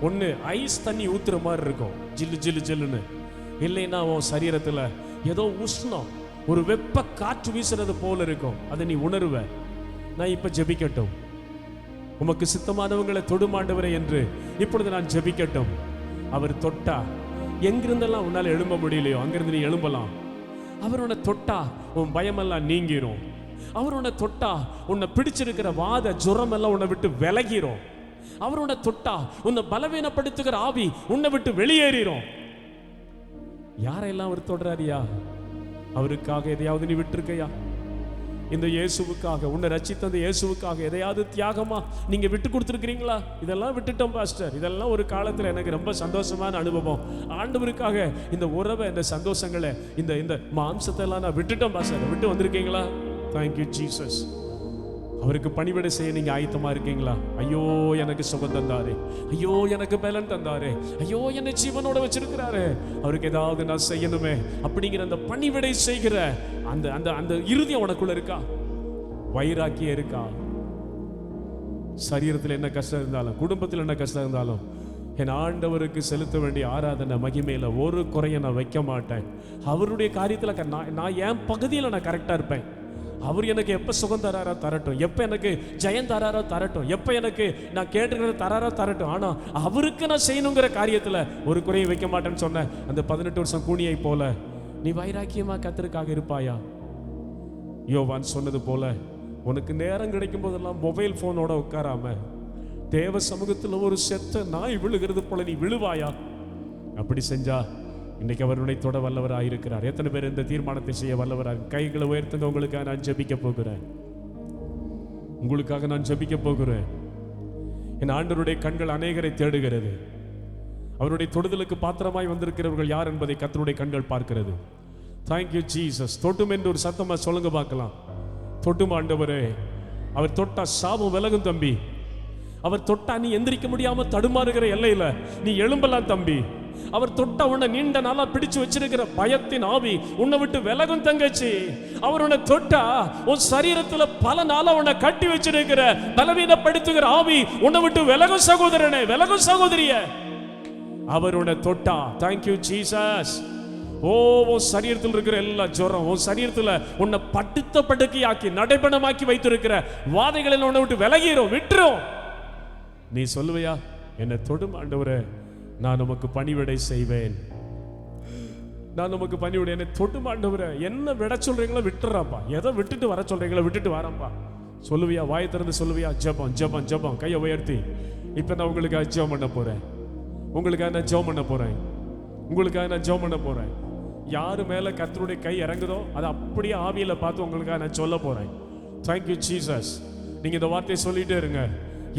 Speaker 1: ஒண்ணு ஐஸ் தண்ணி ஊத்துற மாதிரி இருக்கும், ஜில்லு ஜில்லு ஜில்லுன்னு. இல்லைன்னா உன் சரீரத்துல ஏதோ உஷ்ணம், ஒரு வெப்ப காற்று வீசுறது போல இருக்கும். அதை நீ உணருவ. நான் இப்ப ஜெபிக்கட்டும். உமக்கு சித்தமானவங்களை தொடுமாண்டவரே என்று இப்பொழுது நான் ஜெபிக்கட்டும். அவர் தொட்டா எங்கிருந்தெல்லாம் உன்னால எழும்ப முடியலையோ அங்கிருந்து நீ எழும்பலாம். அவர் உன்னை தொட்டா உன் பயமெல்லாம் நீங்கிரும். அவர் உன்னை தொட்டா உன்னை பிடிச்சிருக்கிற வாத ஜுரம் எல்லாம் உன்னை விட்டு விலகிரும். அவர் உன்னை தொட்டா உன்னை பலவீனப்படுத்துகிற ஆவி உன்னை விட்டு வெளியேறிரும். யாரெல்லாம் அவர் தொடுறாரியா? அவருக்காக எதையாவது நீ விட்டுருக்கையா? இந்த இயேசுவுக்காக, உன்னை ரட்சித்த அந்த இயேசுவுக்காக எதையாவது தியாகமா நீங்க விட்டு கொடுத்துருக்கிறீங்களா? இதெல்லாம் விட்டுட்டோம் பாஸ்டர், இதெல்லாம் ஒரு காலத்துல எனக்கு ரொம்ப சந்தோஷமான அனுபவம். ஆண்டவருக்காக இந்த உறவை, இந்த சந்தோஷங்களை, இந்த இந்த மாம்சத்தை எல்லாம் நான் விட்டுட்டோம் பாஸ்டர். விட்டு வந்திருக்கீங்களா? Thank you Jesus. அவருக்கு பணிவிடை செய்ய நீங்க ஆயத்தமா இருக்கீங்களா? ஐயோ எனக்கு சுகம் தந்தாரு, ஐயோ எனக்கு பலன் தந்தாரு, ஐயோ என்னை ஜீவனோட வச்சிருக்கிறாரு, அவருக்கு ஏதாவது நான் செய்யணுமே அப்படிங்கிற அந்த பணிவிடை செய்கிற அந்த அந்த அந்த இறுதியம் உனக்குள்ள இருக்கா? வைராக்கியம் இருக்கா? சரீரத்தில் என்ன கஷ்டம் இருந்தாலும், குடும்பத்தில் என்ன கஷ்டம் இருந்தாலும், என் ஆண்டவருக்கு செலுத்த வேண்டிய ஆராதனை மகிமையில ஒரு குறைய நான் வைக்க மாட்டேன். அவருடைய காரியத்தில் நான் என் பகுதியில் நான் கரெக்டா இருப்பேன். அவர் எனக்கு எப்ப சுகம் தராரோ தரட்டும், எப்ப எனக்கு ஜெயம் தராரோ தரட்டும், எப்ப எனக்கு நான் கேட்டுக்கிறத தராரோ தரட்டும். ஆனா அவருக்கு நான் செய்யணுங்கிற காரியத்துல ஒரு குறையை வைக்க மாட்டேன்னு சொன்ன அந்த 18 வருஷம் கூனியை போல நீ வைராக்கியமா கர்த்தருக்காக இருப்பாயா? யோவான் சொன்னது போல உனக்கு நேரம் கிடைக்கும் போதெல்லாம் மொபைல் போனோட உட்காராம தேவ சமூகத்தில் ஒரு செத்த நாய் விழுகிறது போல நீ விழுவாயா? அப்படி செஞ்சா இன்னைக்கு அவருடைய தொட வல்லவராக இருக்கிறார். எத்தனை பேர் இந்த தீர்மானத்தை செய்ய வல்லவராக? கைகளை உயர்த்துங்க. உங்களுக்காக நான் ஜெபிக்க போகிறேன். உங்களுக்காக நான் ஜெபிக்க போகிறேன். என் ஆண்டவருடைய கண்கள் அநேகரை தேடுகிறது. அவருடைய தொடுதலுக்கு பாத்திரமாய் வந்திருக்கிறவர்கள் யார் என்பதை கர்த்தருடைய கண்கள் பார்க்கிறது. Thank you Jesus. தொட்டும் என்று ஒரு சத்தமா சொல்லுங்க பார்க்கலாம். தொட்டும் ஆண்டவரே. அவர் தொட்டா சாபம் விலகும் தம்பி. அவர் தொட்டா நீ எந்திரிக்க முடியாம தடுமாறுகிற எல்லையில நீ எழும்பலாம் தம்பி. அவர் தொட்ட உன்னை நீண்ட நாளா பிடிச்சு வச்சிருக்கிற பயத்தின் ஆவி உன்னை விட்டு விலகும் தங்கச்சி. அவர் உன்னை தொட்டா உன் சரீரத்துல பல நாளா உன்னை கட்டி வச்சிருக்கிற பலவீனப்படுத்துகிற ஆவி உன்னை விட்டு விலகும் சகோதரனே, விலகும் சகோதரிய. அவர் உன்னை தொட்டா. Thank you Jesus. ஓ, உன் சரீரத்தில் இருக்கிற எல்லா ஜுரம், உன் சரீரத்துல உன்னை படுத்த படுக்கையாக்கி நடைபெணமாக்கி வைத்திருக்கிற வாதைகளில் உன்னை விட்டு விலகிரும், விட்டுரும். நீ சொல்லுவையா, என்னை தொடும் ஆண்டவரே, நான் உமக்கு பணிவிடை செய்வேன், நான் உமக்கு பணிவிடை, என்னை தொடும் ஆண்டவரே. என்ன விட சொல்றீங்களோ விட்டுறாப்பா, எதை விட்டுட்டு வர சொல்றீங்களோ விட்டுட்டு வரப்பா. சொல்லுவியா, வாயை திறந்து சொல்லுவியா? ஜெபம் ஜெபம் ஜெபம். கையை உயர்த்தி இப்ப நான் உங்களுக்காக ஜெபம் பண்ண போறேன், உங்களுக்காக நான் ஜெபம் பண்ண போறேன், உங்களுக்காக நான் ஜெபம் பண்ண போறேன். யாரு மேல கர்த்தருடைய கை இறங்குதோ அதை அப்படியே ஆவியில பார்த்து உங்களுக்காக நான் சொல்ல போறேன். Thank you Jesus. நீங்க இந்த வார்த்தையை சொல்லிட்டே இருங்க.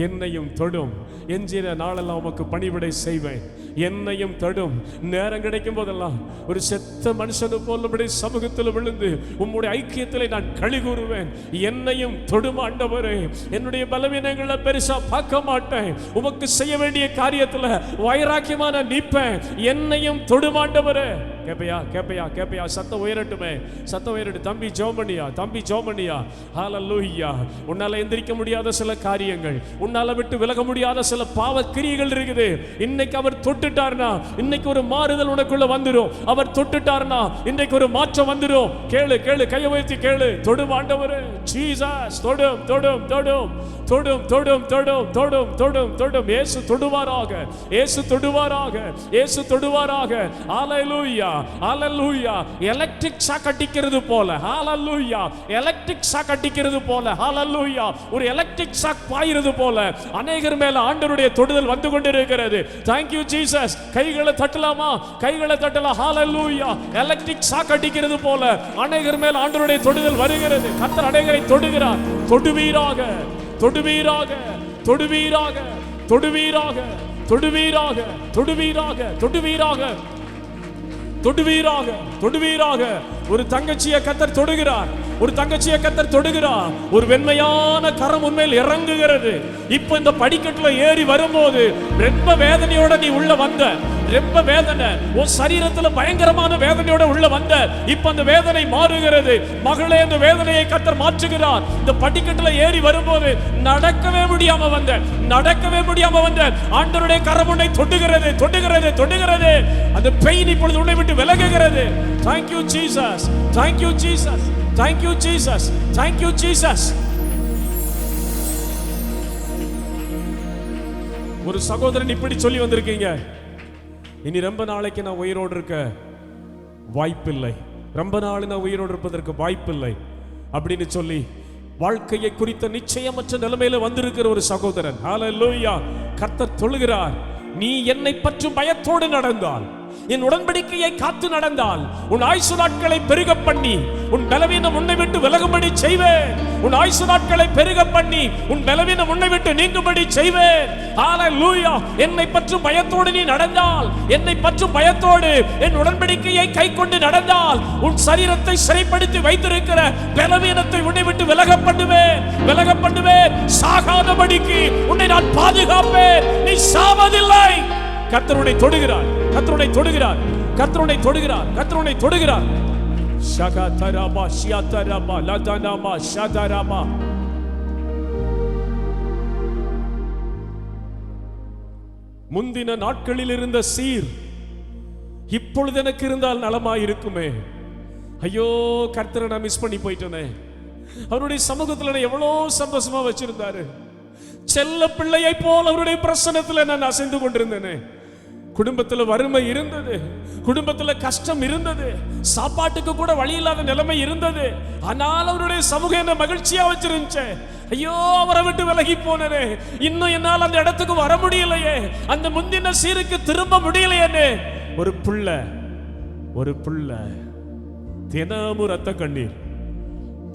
Speaker 1: என்னையும் தொடும், எஞ்சின நாளெல்லாம் உமக்கு பணிவிடை செய்வேன். என்னையும் தொடும். நேரம் கிடைக்கும் போதெல்லாம் ஒரு செத்த மனுஷனு போலபடி சமூகத்தில் விழுந்து உம்முடைய ஐக்கியத்தில் நான் களி கூறுவேன். என்னையும் தொடும் ஆண்டவரே. என்னுடைய பலவீனங்களை பெருசா பார்க்க மாட்டேன். உமக்கு செய்ய வேண்டிய காரியத்துல வைராக்கியமா நான் நிற்பேன். என்னையும் தொடும் ஆண்டவரே. கேப்பையா கேப்பையா கேப்பையா? சத்தம் உயரட்டுமே, சத்தம் உயரட்டு. தம்பி ஜெபம் பண்ணியா, தம்பி ஜெபம் பண்ணியா. ஹல்லேலூயா. உன்னால எந்திரிக்க முடியாத சில காரியங்கள், உன்னால விட்டு விலக முடியாத சில பாவ கிரியைகள் இருக்குது. இன்னைக்கு அவர் தொட்டுட்டார்னா இன்னைக்கு ஒரு மாறுதல் உனக்குள்ள வந்துடும். அவர் தொட்டுட்டார்னா இன்னைக்கு ஒரு மாற்றம் வந்துடும். கேளு கேளு, கையை உயர்த்தி கேளு. தொடும் ஆண்டவரே. ஜீசஸ். தொடும் தொடும் தொடும் தொடும் தொடும் தொடும் தொடும் தொடும் தொடும். இயேசு தொடுவாராக, இயேசு தொடுவாராக, இயேசு தொடுவாராக. ஹல்லேலூயா ஹல்லேலூயா. எலக்ட்ரிக் ஷாக் அடிக்கிறது போல, ஹல்லேலூயா, எலக்ட்ரிக் ஷாக் அடிக்கிறது போல, ஹல்லேலூயா, ஒரு எலக்ட்ரிக் ஷாக் பாயிறது போல அநேகர் மேல ஆண்டவருடைய தொடுதல் வந்து கொண்டிருக்கிறது. Thank you Jesus. கைகளை தட்டலாமா? கைகளை தட்டலாம். ஹல்லேலூயா. எலக்ட்ரிக் ஷாக் அடிக்கிறது போல அநேகர் மேல ஆண்டவருடைய தொடுதல் வருகிறது. கர்த்தர் அநேகரை தொடுகிறார். தொடுவீராக, தொடுவீராக, தொடுவீராக, தொடுவீராக, தொடுவீராக, தொடுவீராக, தொடுவீராக, தொடுவீராக, தொடுவீராக. ஒரு தங்கச்சியை கர்த்தர் தொடுகிறார், ஒரு தங்கச்சியை கர்த்தர் தொடுகிறார். ஒரு வெண்மையான கரம் உண்மையில் இறங்குகிறது. இப்ப இந்த படிக்கட்டுல ஏறி வரும்போது ரொம்ப வேதனையோட நீ உள்ள வந்த, ரொம்ப வேதனை, உன் சரீரத்துல பயங்கரமான வேதனையோட உள்ள வந்த. இப்ப அந்த வேதனை மாறுகிறது. மகளே, அந்த வேதனையை கர்த்தர் மாற்றுகிறார். இந்த படிக்கட்டுல ஏறி வரும்போது நடக்கவே முடியாம வந்த, நடக்கவே முடியாம வந்த, ஆண்டவருடைய கரம் உன்னை தொடுகிறது, தொடுகிறது, தொடுகிறது. அந்த பெயின் இப்பொழுது உன்னை விட்டு விலகுகிறது. Thank you Jesus. Thank you Jesus. Thank you Jesus. Thank you Jesus. ஒரு சகோதரன் இப்படி சொல்லி வந்திருக்கீங்க, இனி ரொம்ப நாளைக்கு நான் உயிரோடு இருக்க வாய்ப்பில்லை, ரொம்ப நாள் நான் உயிரோடு இருப்பதற்கு வாய்ப்பில்லை அப்படின்னு சொல்லி வாழ்க்கையை குறித்த நிச்சயமற்ற நிலைமையில வந்திருக்கிற ஒரு சகோதரன். ஹல்லேலூயா. கர்த்தர் சொல்லுகிறார், நீ என்னை பற்றும் பயத்தோடு நடந்தால், என் உடன்படிக்கையை காத்து நடந்தால், உன் ஆயுசு நாட்களை பெருக பண்ணி உன் பலவீனம் உன்னை விட்டு விலகும்படி செய்வேன். உன் ஆயுசு நாட்களை பெருக பண்ணி உன் பலவீனம் உன்னை விட்டு நீங்கும்படி செய்வேன். ஹல்லேலூயா. என்னை பற்றும் பயத்தோடு நீ நடந்தால், என்னை பற்றும் பயத்தோடு என் உடன்படிக்கையை கைக்கொண்டு நடந்தால், உன் சரீரத்தை சிறைப்படுத்தி வைத்திருக்கிற பலவீனத்தை உன்னை விட்டு விலக பண்ணுவேன், விலக பண்ணுவேன். சாகாதபடிக்கு உன்னை நான் பாதுகாப்பேன். நீ சாவதில்லை. கர்த்தருடைய தொடுகிறார், கர்த்தருடைய தொடுகிறார், கர்த்தருடைய தொடுகிறார், கர்த்தருடைய தொடுகிறார். ஷகதரபா ஷியதரபா லதனமா ஷதரபா. முந்தின நாட்களில் இருந்த சீர் இப்பொழுது எனக்கு இருந்தால் நலமாய் இருக்குமே. ஐயோ, கர்த்தரை நான் மிஸ் பண்ணி போயிட்டேனே. அவருடைய சமூகத்துல எவ்வளோ சந்தோஷமா வச்சிருந்தாரு. செல்ல பிள்ளையை போல் அவருடைய பிரசன்னத்துல நான் அசைந்து கொண்டிருந்தேனே. குடும்பத்துல வறுமை இருந்தது, குடும்பத்துல கஷ்டம் இருந்தது, சாப்பாட்டுக்கு கூட வழி இல்லாத நிலைமை இருந்தது. ஆனால் அவருடைய சமூகம் என்ன மகிழ்ச்சியா வச்சிருந்துச்சு. ஐயோ, அவரை விட்டு விலகி போனே, இன்னும் என்னால் அந்த இடத்துக்கு வர முடியலையே, அந்த முந்தின சீருக்கு திரும்ப முடியலையே. ஒரு புள்ள, ஒரு புள்ள தினமும் ரத்த கண்ணீர்,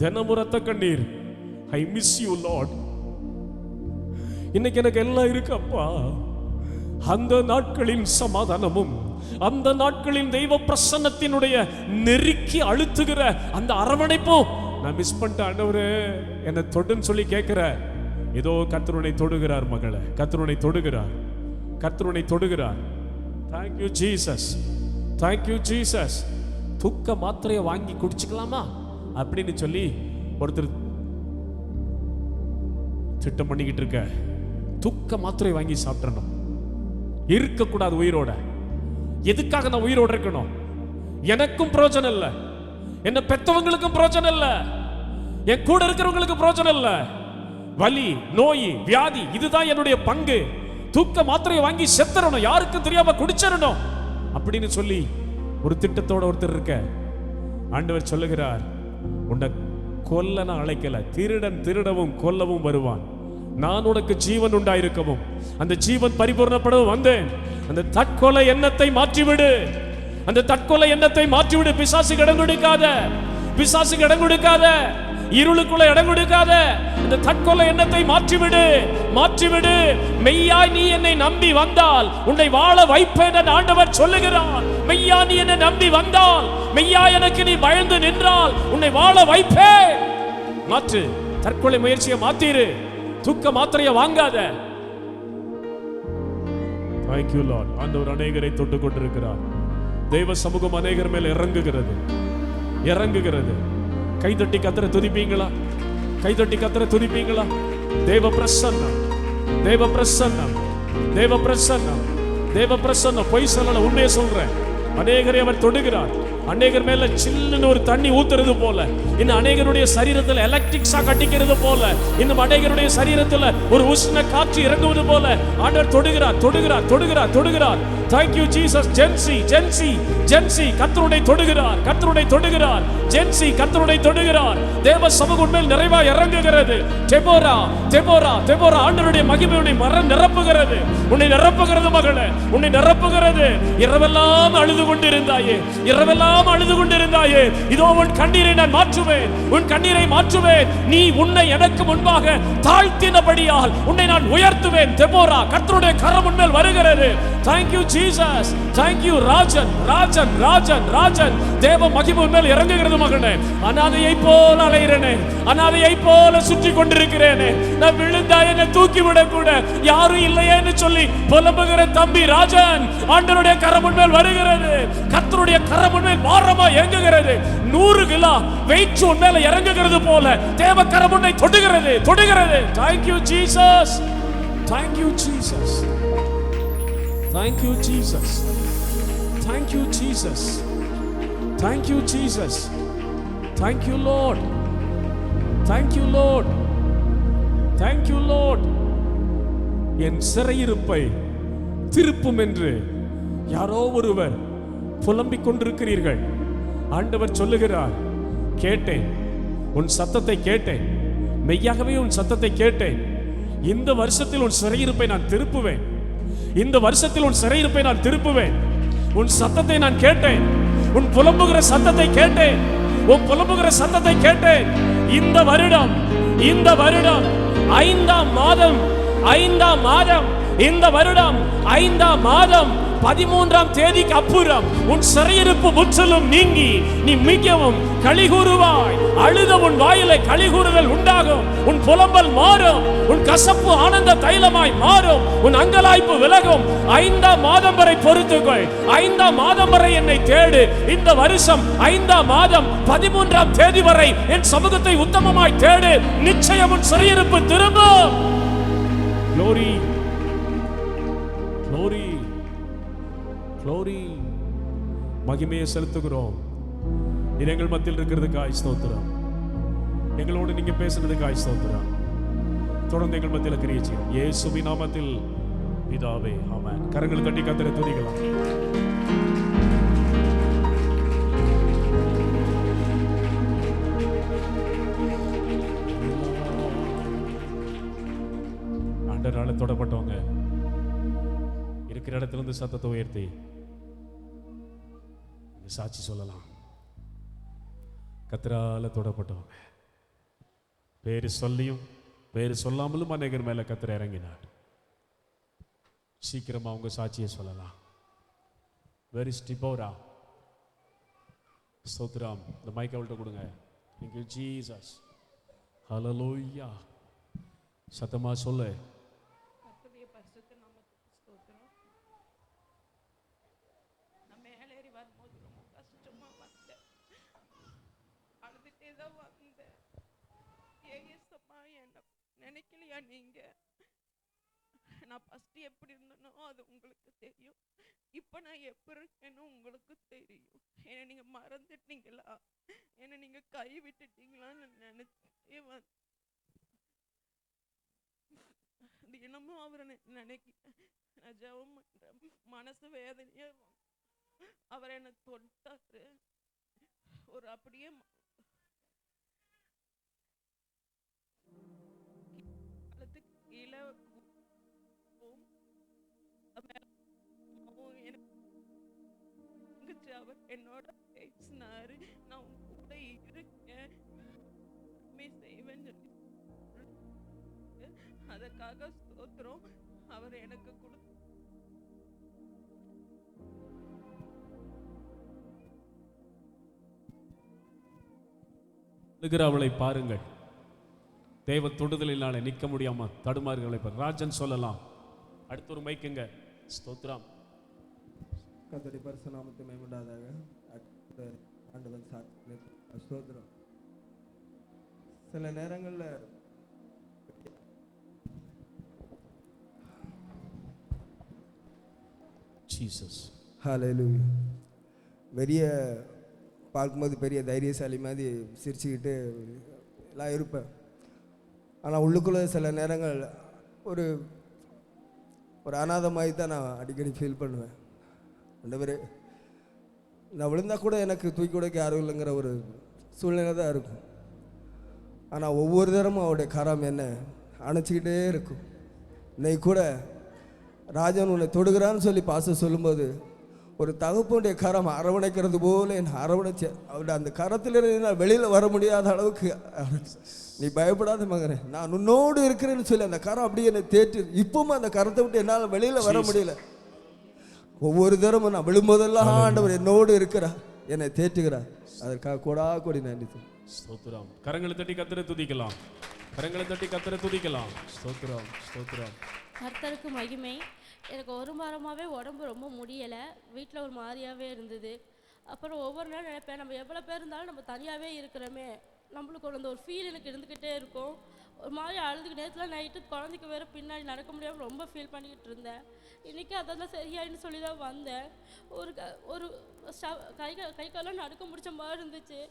Speaker 1: தினமும் ரத்த கண்ணீர். I miss you Lord. இன்னைக்கு எனக்கு எல்லாம் இருக்கு அப்பா. அந்த நாட்களின் சமாதானமும், அந்த நாட்களின் தெய்வ பிரசன்னத்தினுடைய நெருக்கி அழுத்துகிற அந்த அரவணைப்பும் நான் மிஸ் பண்ணிட்டேன். ஆண்டவரே, என்னை தொடுன்னு சொல்லி கேட்கிற ஏதோ கர்த்தருனை தொடுகிறார் மகளே, கர்த்தருனை தொடுகிறார், கர்த்தருனை தொடுகிறார். Thank you Jesus, thank you Jesus. தூக்க மாத்திரையை வாங்கி குடிச்சுக்கலாமா அப்படின்னு சொல்லி ஒருத்தர் திட்டம் பண்ணிக்கிட்டு இருக்க. தூக்க மாத்திரை வாங்கி சாப்பிடணும், இருக்கக்கூடாது உயிரோட. எதுக்காக நான் உயிரோட இருக்கணும்? எனக்கும் பிரயோஜனம் இல்லை, என்ன பெத்தவங்களுக்கும் பிரயோஜனம் இல்லை, என் கூட இருக்கிறவங்களுக்கு பிரயோஜனம் இல்லை. வலி, நோய், வியாதி, இதுதான் என்னுடைய பங்கு. தூக்க மாத்திரையை வாங்கி செத்துறணும், யாருக்கும் தெரியாம குடிச்சிடணும் அப்படின்னு சொல்லி ஒரு திட்டத்தோட ஒருத்தர் இருக்க. ஆண்டவர் சொல்லுகிறார், உன்னை கொல்ல நான் அழைக்கல, திருடன் திருடவும் கொல்லவும் வருவான், நான் உனக்கு ஜீவன் உண்டாயிருக்கவும் அந்த ஜீவன் பரிபூர்ணப்படவும் வந்தேன். அந்த தற்கொலை எண்ணத்தை மாற்றிவிடு, அந்த தற்கொலை எண்ணத்தை மாற்றிவிடு. பிசாசுக்கு இடம் கொடுக்காத, பிசாசுக்கு இடம் கொடுக்காத, இருளுக்குள்ள இடம் கொடுக்காத. அந்த தற்கொலை எண்ணத்தை மாற்றிவிடு, மாற்றிவிடு. மெய்யாய் நீ என்னை நம்பி வந்தால் உன்னை வாழ வைப்பேன் என்று ஆண்டவர் சொல்லுகிறார். மெய்யா நீ என்னை நம்பி வந்தால், மெய்யா எனக்கு நீ பயந்து நின்றால் உன்னை வாழ வைப்பேன். மாற்று, தற்கொலை முயற்சியை மாத்திரு, தூக்க மாத்திரையை வாங்காத. Thank you Lord. ஆண்டவர் அநேகரை தொட்டு கொண்டிருக்கிறார். தெய்வ சமூகம் அநேகர் மேல் இறங்குகிறது, இறங்குகிறது. கைதட்டி கத்தரை துதிப்பீங்களா? கைதட்டி கத்தரை துதிப்பீங்களா? தேவ பிரசன்னம், தேவ பிரசன்னம், தேவ பிரசன்னம், தேவ பிரசன்னம். பொய் சொல்லல, உண்மையை சொல்றேன். அநேகரை அவர் தொடுகிறார். அநேகர் மேல சில்லுன்னு ஒரு தண்ணி ஊத்துறது போல, இன்னும் அநேகருடைய சரீரத்தில் எலக்ட்ரிக் ஷாக் அடிக்கிறது போல, இன்னும் அநேகருடைய சரீரத்தில் ஒரு உஷ்ண காற்று இறங்குவது போல ஆண்டவர் தொடுகிறார், தொடுகிறார், தொடுகிறார், தொடுகிறார். Thank you Jesus. Jency, Jency, Jency கர்த்தருடைய தொடுகிறார், கர்த்தருடைய தொடுகிறார். ஜென்சி கர்த்தருடைய தொடுகிறார். தேவ சமூகம் மேல் நிறைவாய் இறங்குகிறது. Deborah, Deborah, Deborah. ஆண்டவருடைய மகிமையுடைய மரம் நிரப்புகிறது, உன்னை நிரப்புகிறது மகளே, உன்னை நிரப்புகிறது. இரவெல்லாம் அழுது கொண்டிருந்தாயே, இரவெல்லாம் அழுது கொண்டிருந்தாயே, இதோ உன் கண்ணீரை நான் மாற்றுவேன், உன் கண்ணீரை மாற்றுவேன். நீ உன்னை எனக்கு முன்பாக தாழ்த்தினபடியால் உன்னை நான் உயர்த்துவேன். தெபோரா, கர்த்தருடைய கரம் உன்மேல் வருகிறது. Thank you Jesus, thank you Rajan, Rajan, Rajan, Rajan. தேவ மகிமை உன்மேல் இறங்குகிறது மகனே. அனாதையை போல அலைகிறேனே, அனாதையை போல சுற்றி கொண்டிருக்கிறேனே, நான் விழுந்தா என்னை தூக்கி விட கூட யாரும் இல்லையேன்னு சொல்லி புலம்புகிற தம்பி ராஜன், ஆண்டவருடைய கரம் உன்மேல் வருகிறது. கர்த்தருடைய கரம் உன்மேல் பாரமா இறங்குகிறது. 100 கிலோ வெயிட் உன்மேல இறங்குகிறது போல தேவ கரம் உன்னை தொடுகிறது, தொடுகிறது. Thank you Jesus, thank you Jesus, thank you Jesus, thank you Jesus, thank you Jesus, thank you Lord, thank you Lord, thank you Lord. என் சிறையிருப்பை திருப்பும் என்று யாரோ ஒருவர் புலம்பிக் கொண்டிருக்கிறீர்கள். ஆண்டவர் சொல்லுகிறார், கேட்டேன், உன் சத்தத்தை கேட்டேன், மெய்யாகவே உன் சத்தத்தை கேட்டேன். இந்த வருஷத்தில் உன் சிறையிருப்பை நான் திருப்புவேன், இந்த வருஷத்தில் உன் சிறையிருப்பை நான் திருப்புவேன். உன் சத்தத்தை நான் கேட்டேன், உன் புலம்புகிற சத்தத்தை கேட்டேன், உன் புலம்புகிற சத்தத்தை கேட்டேன். இந்த வருடம், இந்த வருடம் 5ஆம் மாதம், 5ஆம் மாதம், இந்த வருடம் 5ஆம் மாதம் 13ஆம் தேதிக்கு அப்புறம் உன் சிறையிருப்பு முற்றிலும் நீங்கி நீ மிகவும் களிகூறுவாய். அழுத உன் வாயிலை களிகூறுதல் உண்டாகும், உன் புலம்பல் மாறும், உன் கசப்பு ஆனந்த தைலமாய் மாறும், உன் அங்கலாய்ப்பு விலகும். 5ஆம் மாதம் வரை பொறுத்துக்கொள், 5ஆம் மாதம் வரை என்னை தேடு. இந்த வருஷம் 5ஆம் மாதம் 13ஆம் தேதி வரை என் சமூகத்தை உத்தமமாய் தேடு. நிச்சயம் உன் சிறையிருப்பு திரும்பும். Glory, glory, glory. மகிமையை செலுத்துகிறோம். எங்கள் மத்தியில் இருக்கிறதுக்காய் ஸ்தோத்திரம், எங்களோடு நீங்க பேசுனதுக்காய் ஸ்தோத்திரம். தொடர்ந்து எங்கள் மத்தியில் கிரியை செய்யும் இயேசுவின் நாமத்தில் பிதாவே, ஆமென். கரங்களை தட்டி கர்த்தரை துதிக்கலாம். ஆண்டவரால தொடப்பட்டவங்க இருக்கிற இடத்துல இருந்து சத்தத்தை உயர்த்தி சாட்சி சொல்லலாம். கர்த்தரால தொடப்பட்டவங்க பேரு சொல்லியும் பேரு சொல்லாமலும் அநேகர் மேல கர்த்தர் இறங்கினார். சீக்கிரமா அவங்க சாட்சியை சொல்லலாம். Where is Deborah? ஸ்தோத்திரம். இந்த மைக் அவள்கிட்ட கொடுங்க. Thank you Jesus. Hallelujah. சத்தமா சொல்லு.
Speaker 2: கர்த்தருடைய பரிசுத்த நாமத்துக்கு ஸ்தோத்திரம். நான் மேலேறி வரும்போது ரொம்ப கஷ்டமா வந்தேன், அழுதுட்டே தான் வந்தேன். ஏசப்பா என்ன நினைக்கலையா நீங்க? நான் ஃபர்ஸ்ட் எப்படி இருந்தனோ அது உங்களுக்கு தெரியும், இப்போ நான் எப்படி இருக்கேன்னு உங்களுக்கு தெரியும். என்னை நீங்க மறந்துட்டீங்களா, என்னை நீங்க கை விட்டுட்டீங்களான்னு நினைச்சே தினமும் அவரை நினைக்க நான் ஜெபம் பண்றேன். மனசு வேதனையா அவர் என்னை தொட்டாரு. ஒரு அப்படியே கீழே அவர் என்னோட பேசினாரு, நான் உன் கூட இருக்கேன், செய்வேன்னு சொல்லி. அதற்காக ஸ்தோத்திரம். அவர் எனக்கு
Speaker 1: அவளை பாருங்கள். தேவ தொடுதலினால நிற்க முடியாம தடுமாறுகளை ராஜன் சொல்லலாம். அடுத்த ஒரு மைக்குங்க. ஸ்தோத்திரம்.
Speaker 3: கர்த்தருடைய பரிசுத்த நாமத்துக்கு மகிமை உண்டாவதாக. ஆண்டவன் சாட்சி ஸ்தோத்திரம். சில நேரங்கள்ல
Speaker 1: ஜீசஸ்
Speaker 3: ஹல்லேலூயா பெரிய பார்க்கும்போது பெரிய தைரியசாலி மாதிரி சிரிச்சுக்கிட்டு எல்லாம் இருப்பேன். ஆனால் உள்ளுக்குள்ளே சில நேரங்கள் ஒரு ஒரு அநாத மாதிரி தான் நான் அடிக்கடி ஃபீல் பண்ணுவேன். ஆண்டவரே, நான் விழுந்தா கூட எனக்கு தூக்கி கொடுக்க யாரும் இல்லைங்கிற ஒரு சூழ்நிலை தான் இருக்கும். ஆனால் ஒவ்வொரு தரமும் அவருடைய கரம் என்ன அணைச்சிக்கிட்டே இருக்கும். இன்னைக்கு கூட ராஜன் உன்னை தொடுகிறான்னு சொல்லி பாச சொல்லும்போது ஒரு தகப்பனுடைய கரம் அரவணைக்கிறது போல என்னை அரவணைச்ச அவருடைய அந்த கரத்திலிருந்து நான் வெளியில் வர முடியாத அளவுக்கு, நீ பயப்படாத மகனே, நான் உன்னோடு இருக்கிறேன்னு சொல்லி அந்த கரம் அப்படியே என்னை தேற்றி, இப்பவும் அந்த கரத்தை விட்டு என்னால் வெளியில் வர முடியல. ஒவ்வொரு தரமும் நான் விழும்போதெல்லாம் ஆண்டவர் என்னோடு இருக்கிறார், என்னை தேற்றுகிறார். அதற்காக கோடா கோடி நன்றி.
Speaker 1: ஸ்தோத்திரம். கரங்களை தட்டி கர்த்தரை துதிக்கலாம். கரங்களை தட்டி கர்த்தரை துதிக்கலாம். ஸ்தோத்திரம், ஸ்தோத்திரம்.
Speaker 4: கர்த்தருக்கு மகிமை. எனக்கு ஒரு வாரமாகவே உடம்பு ரொம்ப முடியலை, வீட்டில் ஒரு மாதிரியாகவே இருந்தது. அப்புறம் ஒவ்வொரு நாள் நினைப்பேன், நம்ம எவ்வளோ பேர் இருந்தாலும் நம்ம தனியாகவே இருக்கிறோமே, நம்மளுக்கு ஒரு ஃபீல் எனக்கு இருந்துக்கிட்டே இருக்கும். ஒரு மாதிரி அழுதுக்கு நேரத்தில் நைட்டு குழந்தைக்கு வேறு பின்னாடி நடக்க முடியாமல் ரொம்ப ஃபீல் பண்ணிக்கிட்டு இருந்தேன். இன்றைக்கி அதெல்லாம் சரியாயின்னு சொல்லி தான் வந்தேன். ஒரு கை காலம் நடுக்க முடிச்ச மாதிரி இருந்துச்சு.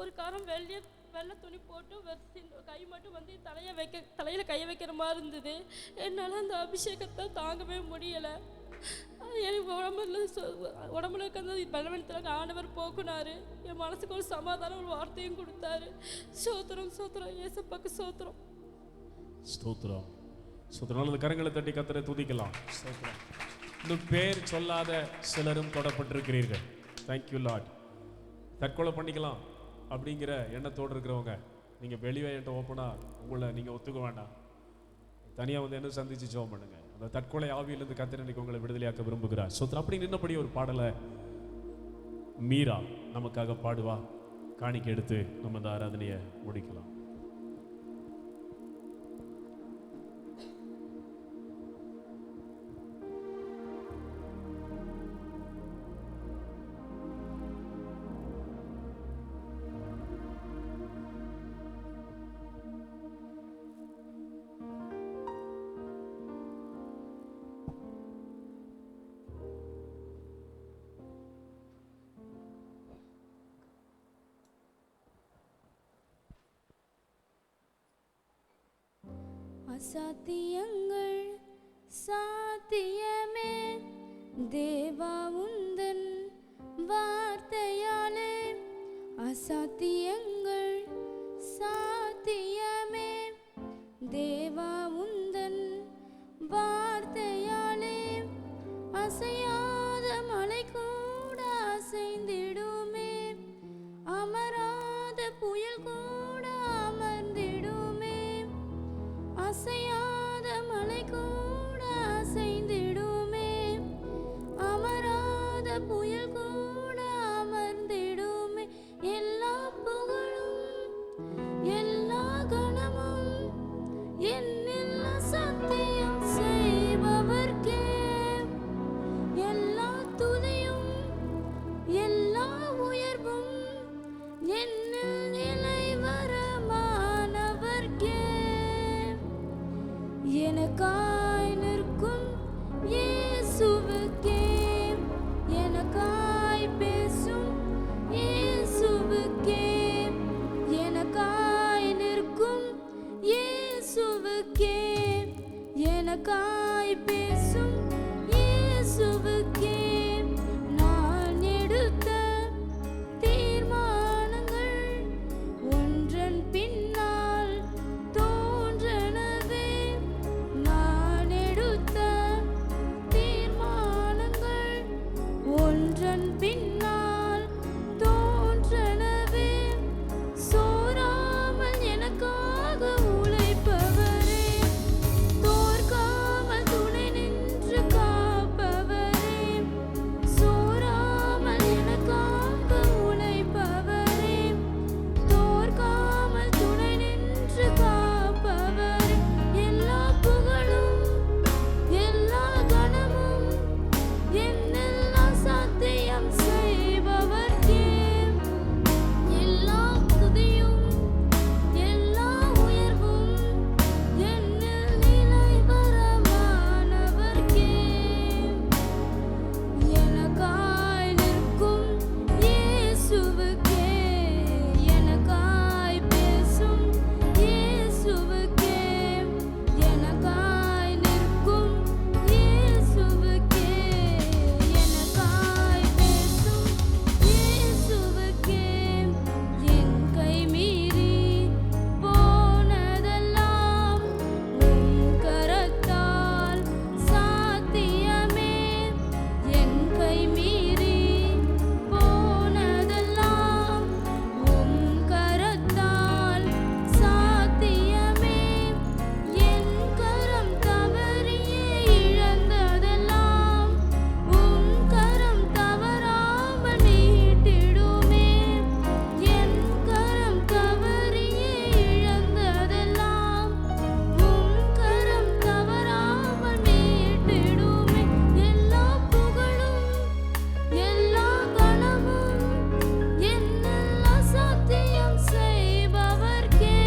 Speaker 4: ஒரு காரம் வெள்ளை துணி போட்டு கை மட்டும் வந்து தலையில் கையை வைக்கிற மாதிரி இருந்தது. என்னால் அந்த அபிஷேகத்தை தாங்கவே முடியலை. எனக்கு உடம்புல இருக்க அந்த பலவீனத்தில் ஆண்டவர் போக்குனாரு. என் மனசுக்கு ஒரு சமாதானம், ஒரு வார்த்தையும் கொடுத்தாரு. சோத்திரம், சோத்திரம், ஏசப்பாக்கு சோத்திரம்,
Speaker 1: ஸ்தோத்திரம், ஸ்தோத்திரம். கரங்களை தட்டி கர்த்தரை துதிக்கலாம். ஸ்தோத்திரம். இன்னும் பேர் சொல்லாத சிலரும் தொடப்பட்டிருக்கிறீர்கள். Thank you Lord. தற்கொலை பண்ணிக்கலாம் அப்படிங்கிற எண்ணத்தோடு இருக்கிறவங்க, நீங்கள் வெளியே என்கிட்ட ஓப்பனாக உங்களை நீங்கள் ஒத்துக்க வேண்டாம், தனியாக வந்து என்ன சந்திச்சு ஜெபம் பண்ணுங்க. அந்த தற்கொலை ஆவியிலிருந்து கர்த்தர் இன்னைக்கு உங்களை விடுதலையாக்க விரும்புகிறார். சோத்திரம். அப்படி நின்னபடி ஒரு பாடலை மீரா நமக்காக பாடுவா. காணிக்கை எடுத்து நம்ம இந்த ஆராதனையை முடிக்கலாம்.
Speaker 5: அசாத்தியங்கள் சாத்தியமே தேவா உந்தன் வார்த்தையாலே, அசாத்தியங்கள் சாத்தியமே தேவா உந்தன் வார்த்தையாலே, அசையாத மலை கூட அசைந்திடுமே, அமராத புயல் கூட அமர்ந்திடுமே, அசையாத மலை கூட அசைந்திடுமே, அமராத புயல் கூட அமர்ந்திடுமே. எல்லா புகழும் எல்லா கணமும் என்னில் அவன் பின்னால் தோன்றனவே சோராமல் எனக்காக உழைப்பவரே தோற்காமல் துணை நின்று காப்பவரே சோராமல் எனக்காக உழைப்பவரே தோற்காமல் துணை நின்று காப்பவரே எல்லா புகழும் எல்லா கனமும் என்னெல்லாம் சாத்தியம் செய்பவர்க்கே எல்லா துதியும் எல்லா உயர்வும் என்னில் நிலைவரமானவர்க்கே எனக்காய் நிற்கும் இயேசுவுக்கே எனக்காய் பேசும் இயேசுவுக்கே எனக்காய் நிற்கும் இயேசுவுக்கே எனக்காய் பேசும் இயேசுவுக்கே என் கை மீறி போனதெல்லாம் உம் கரத்தால் சாத்தியமே என் கை மீறி போனதெல்லாம் உம் கரத்தால் சாத்தியமே என் கரம் தவறியே இழந்ததெல்லாம் உம் கரம் தவறாமல் மீட்டிடுமே என் கரம் தவறியே இழந்ததெல்லாம் உம் கரம் தவறாமல் மீட்டிடுமே எல்லா புகழும் எல்லா கனமும் என்னெல்லாம் சாத்தியம் செய்பவர்க்கே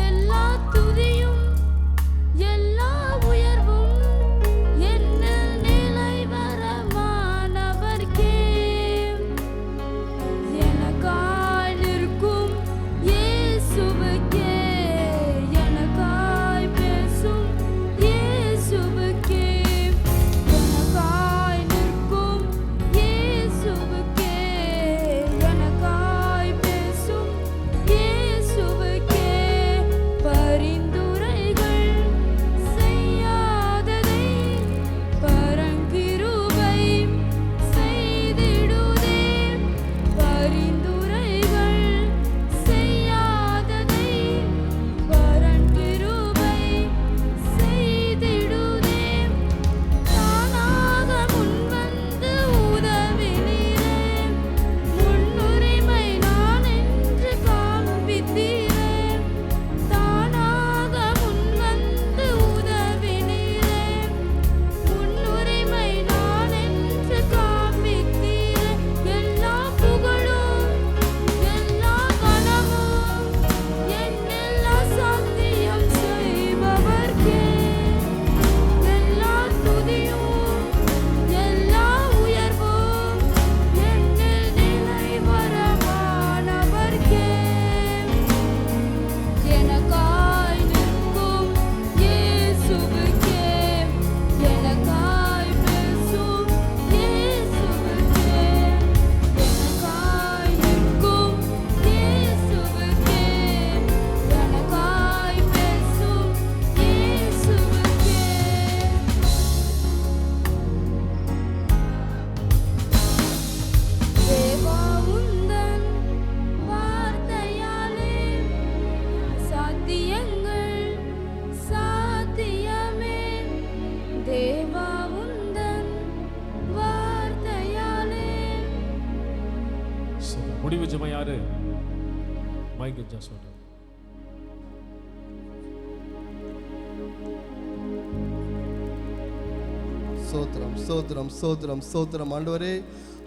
Speaker 5: எல்லா துதியும் எல்லா உயர்வும் என்னில் நிலைவரமானவர்க்கே எனக்காய் நிற்கும் இயேசுவுக்கே எனக்காய் பேசும் இயேசுவுக்கே எனக்காய் நிற்கும் இயேசுவுக்கே எனக்காய் பேசும் இயேசுவுக்கே பரிந்துரைகள் செய்யாததை பரங்கிருபை செய்திடுதே பரிந்துரைகள் செய்யாததை பரங்கிருபை செய்திடுதே தானாக முன்வந்து உதவினீரே முன்னுரிமை நான் என்று காண்பித்தீரே தானாக முன்வந்து உதவினீரே முன்னுரிமை நான் என்று காண்பித்தீரே எல்லா புகழும் எல்லா கனமும் என்னெல்லாம் சாத்தியம் செய்பவர்க்கே எல்லா துதியும் எல்லா உயர்வும் என்னில் நிலைவரமானவர்க்கே எனக்காய் நிற்கும் இயேசுவுக்கே எனக்காய் பேசும் இயேசுவுக்கே எனக்காய் நிற்கும் இயேசுவுக்கே எனக்காய் பேசும் இயேசுவுக்கே தேவா உந்தன் வார்த்தையாலே சாத்தியங்கள் சாத்தியமே தேவா உந்தன் வார்த்தையாலே
Speaker 1: முடிவு ஜெபம் யாரு? மைக்கேல் ஜா சொல்றாரு.
Speaker 6: ஸ்தோத்திரம் ஸ்தோத்திரம் ஸ்தோத்திரம் ஸ்தோத்திரம் ஆண்டவரே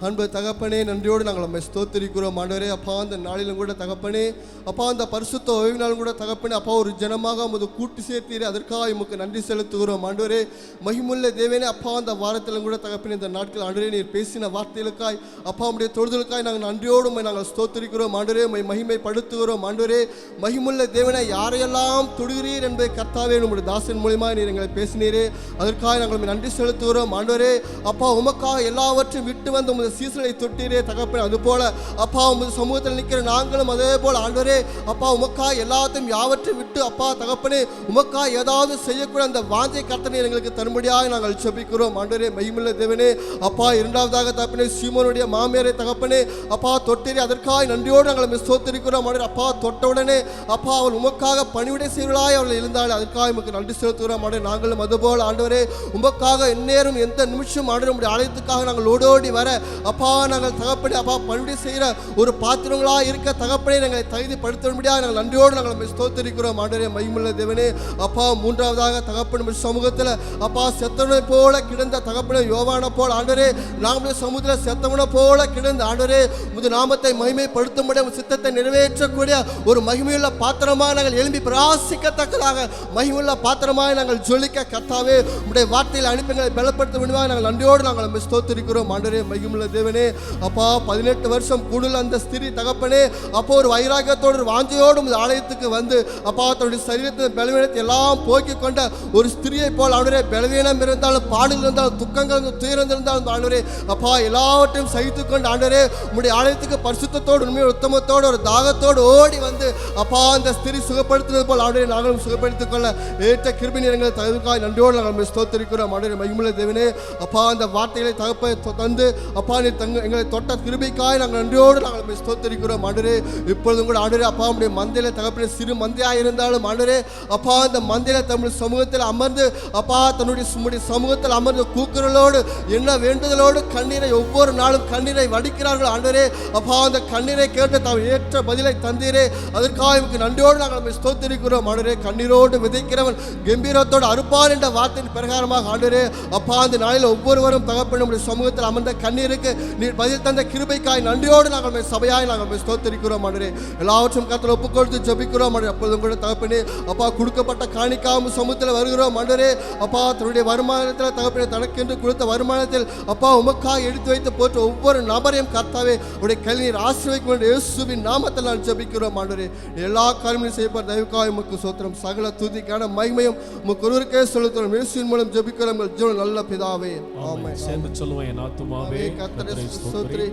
Speaker 6: அன்பு தகப்பனே நன்றியோடு நாங்கள் நம்மை ஸ்தோத்திரிக்கிறோம் ஆண்டவரே அப்பா அந்த நாளிலும் கூட தகப்பனே அப்பா அந்த பரிசுத்த ஓய்வு நாளும் கூட தகப்பனே அப்பா ஒரு ஜனமாக உமது கூட்டு சேர்த்தீரே அதற்காக உமக்கு நன்றி செலுத்துகிறோம் ஆண்டவரே மகிமுள்ள தேவனே அப்பா அந்த வாரத்திலும் கூட தகப்பனே இந்த நாட்கள் ஆண்டவரே நீர் பேசின வார்த்தைகளுக்காய் அப்பா உடைய தொழுதலுக்காய் நாங்கள் நன்றியோடு உம்மை நாங்கள் ஸ்தோத்திரிக்கிறோம் ஆண்டவரே உம்மை மகிமைப்படுத்துகிறோம் ஆண்டவரே மகிமுள்ள தேவனை யாரையெல்லாம் தொடுகிறீர் என்பதை கர்த்தாவே உம்முடைய தாசன் மூலியமாக நீர் எங்களை பேசினீரே அதற்காக நாங்கள் உம்மை நன்றி செலுத்துகிறோம் ஆண்டவரே அப்பா உமக்காக எல்லாவற்றையும் விட்டு வந்து உமது சீசனை தொட்டீரே தகப்பனே, அது போல அப்பா உமது சமூகத்தில் நிற்கிற நாங்களும் அதே போல் ஆண்டவரே அப்பா உமக்கா எல்லாத்தையும் யாவற்றையும் விட்டு அப்பா தகப்பனே உமக்கா ஏதாவது செய்யக்கூட அந்த வாஞ்சை கர்த்தனை எங்களுக்கு தரும்படியாக நாங்கள் ஜெபிக்கிறோம். ஆண்டவரே மகிமையுள்ள தேவனே அப்பா, இரண்டாவதாக தகப்பனே சீமோனுடைய மாமியாரை தகப்பனே அப்பா தொட்டீரே, அதற்காக நன்றியோடு நாங்கள் ஸ்தோத்திரிக்கிறோம். ஆண்டவரே அப்பா தொட்டவுடனே அப்பா அவள் உமக்காக பணிவிடை செய்வர்களாய் அவள் இருந்தாள், அதற்காக உமக்கு நன்றி செலுத்துகிறோம். ஆண்டவரே நாங்களும் அதுபோல் ஆண்டவரே உமக்காக எந்நேரம் எந்த நிமிஷம் ஆண்டவரே உம்முடைய ஆலயத்துக்காக நாங்கள் ஓடோடி வர அப்பா நாங்கள் தகப்பனே அப்பா பணிவிடை செய்கிற ஒரு பாத்திரங்களாக இருக்க தகப்பனே நாங்களை தகுதிப்படுத்தும்படியாக நாங்கள் நன்றியோடு நாங்கள் ஸ்தோத்திரிக்கிறோம். ஆண்டவரே மகிமையுள்ள தேவனே அப்பா, மூன்றாவதாக தகப்பன் சமூகத்தில் அப்பா செத்தவனை போல கிடந்த தகப்பனை யோவானை போல் ஆண்டவரே நாங்களுடைய சமூகத்தில் செத்தவனை போல கிடந்த ஆண்டவரே உமது நாமத்தை மகிமைப்படுத்தும்படி உம் சித்தத்தை நிறைவேற்றக்கூடிய ஒரு மகிமையுள்ள பாத்திரமாக நாங்கள் எழும்பி பிரகாசிக்கத்தக்கதாக மகிமையுள்ள பாத்திரமாக நாங்கள் ஜொலிக்க கர்த்தாவே உம்முடைய வார்த்தையில் அனுப்பி எங்களை பலப்படுத்த முடியுமாக நாங்கள் நன்றியோடு நாங்கள் ஸ்தோத்திரிக்கிறோம். ஆண்டவரே மகிமையுள்ள தேவனே அப்பா, 18 வருஷம் கூடுதல் அந்த ஸ்திரீ தகப்பனே அப்போ ஒரு வைராகியத்தோடு ஒரு வாஞ்சையோடு உமது ஆலயத்துக்கு வந்து அப்பா தன்னுடைய சரீரத்தின் பலவீனத்தை எல்லாம் போக்கிக் கொண்ட ஒரு ஸ்திரியை போல் ஆண்டவரே பலவீனம் இருந்தாலும் பாடல் இருந்தாலும் துக்கங்கள் துயரம் இருந்தாலும் ஆண்டவரே அப்பா எல்லாவற்றையும் சகித்துக் கொண்டு ஆண்டவரே உம்முடைய ஆலயத்துக்கு பரிசுத்தத்தோடு உண்மையோடு உத்தமத்தோடு ஒரு தாகத்தோடு ஓடி வந்து அப்பா அந்த ஸ்திரீ சுகப்படுத்துவது போல் ஆண்டவரே நாங்களும் சுகப்படுத்திக் கொள்ள ஏற்ற கிருபை எங்கள் தகுதிக்காய் நன்றியோடு நாங்கள் ஸ்தோத்திரிக்கிறோம். ஆண்டவரே மகிமையுள்ள தேவனே அப்பா, அந்த வார்த்தைகளை தகப்பை தந்து அப்பா நீ எங்களை தொட்ட கிருபைக்காய் நாங்கள் நன்றியோடு நாங்கள் ஸ்தோத்திரிக்கிறோம். ஆண்டவரே இப்பொழுதும் கூட ஆண்டவரே அப்பா உம்முடைய மந்தையில தகப்பனே சிறு மந்தையாக இருந்தாலும் ஆண்டவரே அப்பா அந்த மந்தையில தம்முடைய சமூகத்தில் அமர்ந்து அப்பா தன்னுடைய சமூகத்தில் அமர்ந்து கூக்குரலோடு என்ன வேண்டுதலோடு கண்ணீரை ஒவ்வொரு நாளும் கண்ணீரை வடிக்கிறார்கள். ஆண்டவரே அப்பா அந்த கண்ணீரை கேட்டு தாம் ஏற்ற பதிலை தந்தீரே, அதற்காக எனக்கு நன்றியோடு நாங்கள் ஸ்தோத்திரிக்கிறோம். ஆண்டவரே கண்ணீரோடு விதைக்கிறவன் கம்பீரத்தோடு அறுப்பான் என்ற வார்த்தையின் பிரகாரமாக ஆண்டவரே அப்பா அந்த நாளில் ஒவ்வொருவரும் தகப்பன் நம்முடைய சமூகத்தில் அமர்ந்த கண்ணீருக்கு நீர் பதில் தந்த கிருபைக்காய் நன்றியோடு நாங்கள் சபையாய் நாங்கள் ஸ்தோத்திரிக்கிறோம். ஆண்டவரே எல்லாவற்றும் கர்த்தர் ஒப்புக்கொடுத்து ஜெபிக்கிறோம். ஆண்டவரே அப்பொழுதும் கூட தகப்பனே அப்பா கொடுக்கப்பட்ட காணிக்காம சமூகத்தில் வருகிறோம். ஆண்டவரே அப்பா தன்னுடைய வருமானத்தில் தகப்பனே தனக்கென்று கொடுத்த வருமானத்தில் அப்பா உமக்காக எடுத்து வைத்து போட்டு ஒவ்வொரு நபரையும் கர்த்தாவே உடைய கல்வியை ஆசீர்வதிக்க வேண்டிய இயேசுவின் நாமத்தில் நான் ஜெபிக்கிறோம். ஆண்டவரே எல்லா காரியங்களும் செய்யப்பட்ட தயவுக்காக உமக்கு ஸ்தோத்திரம், சகல துதிக்கான மகிமையும் உமக்கு ஒருவருக்கே செலுத்துகிறோம். இயேசுவின் மூலம் ஜெபிக்கிறோம் எங்கள் நல்ல பிதாவே, ஆமென்.
Speaker 1: சேர்ந்து சொல்லுவேன், என் ஆத்துமாவே
Speaker 6: கர்த்தரை ஸ்தோத்திரி,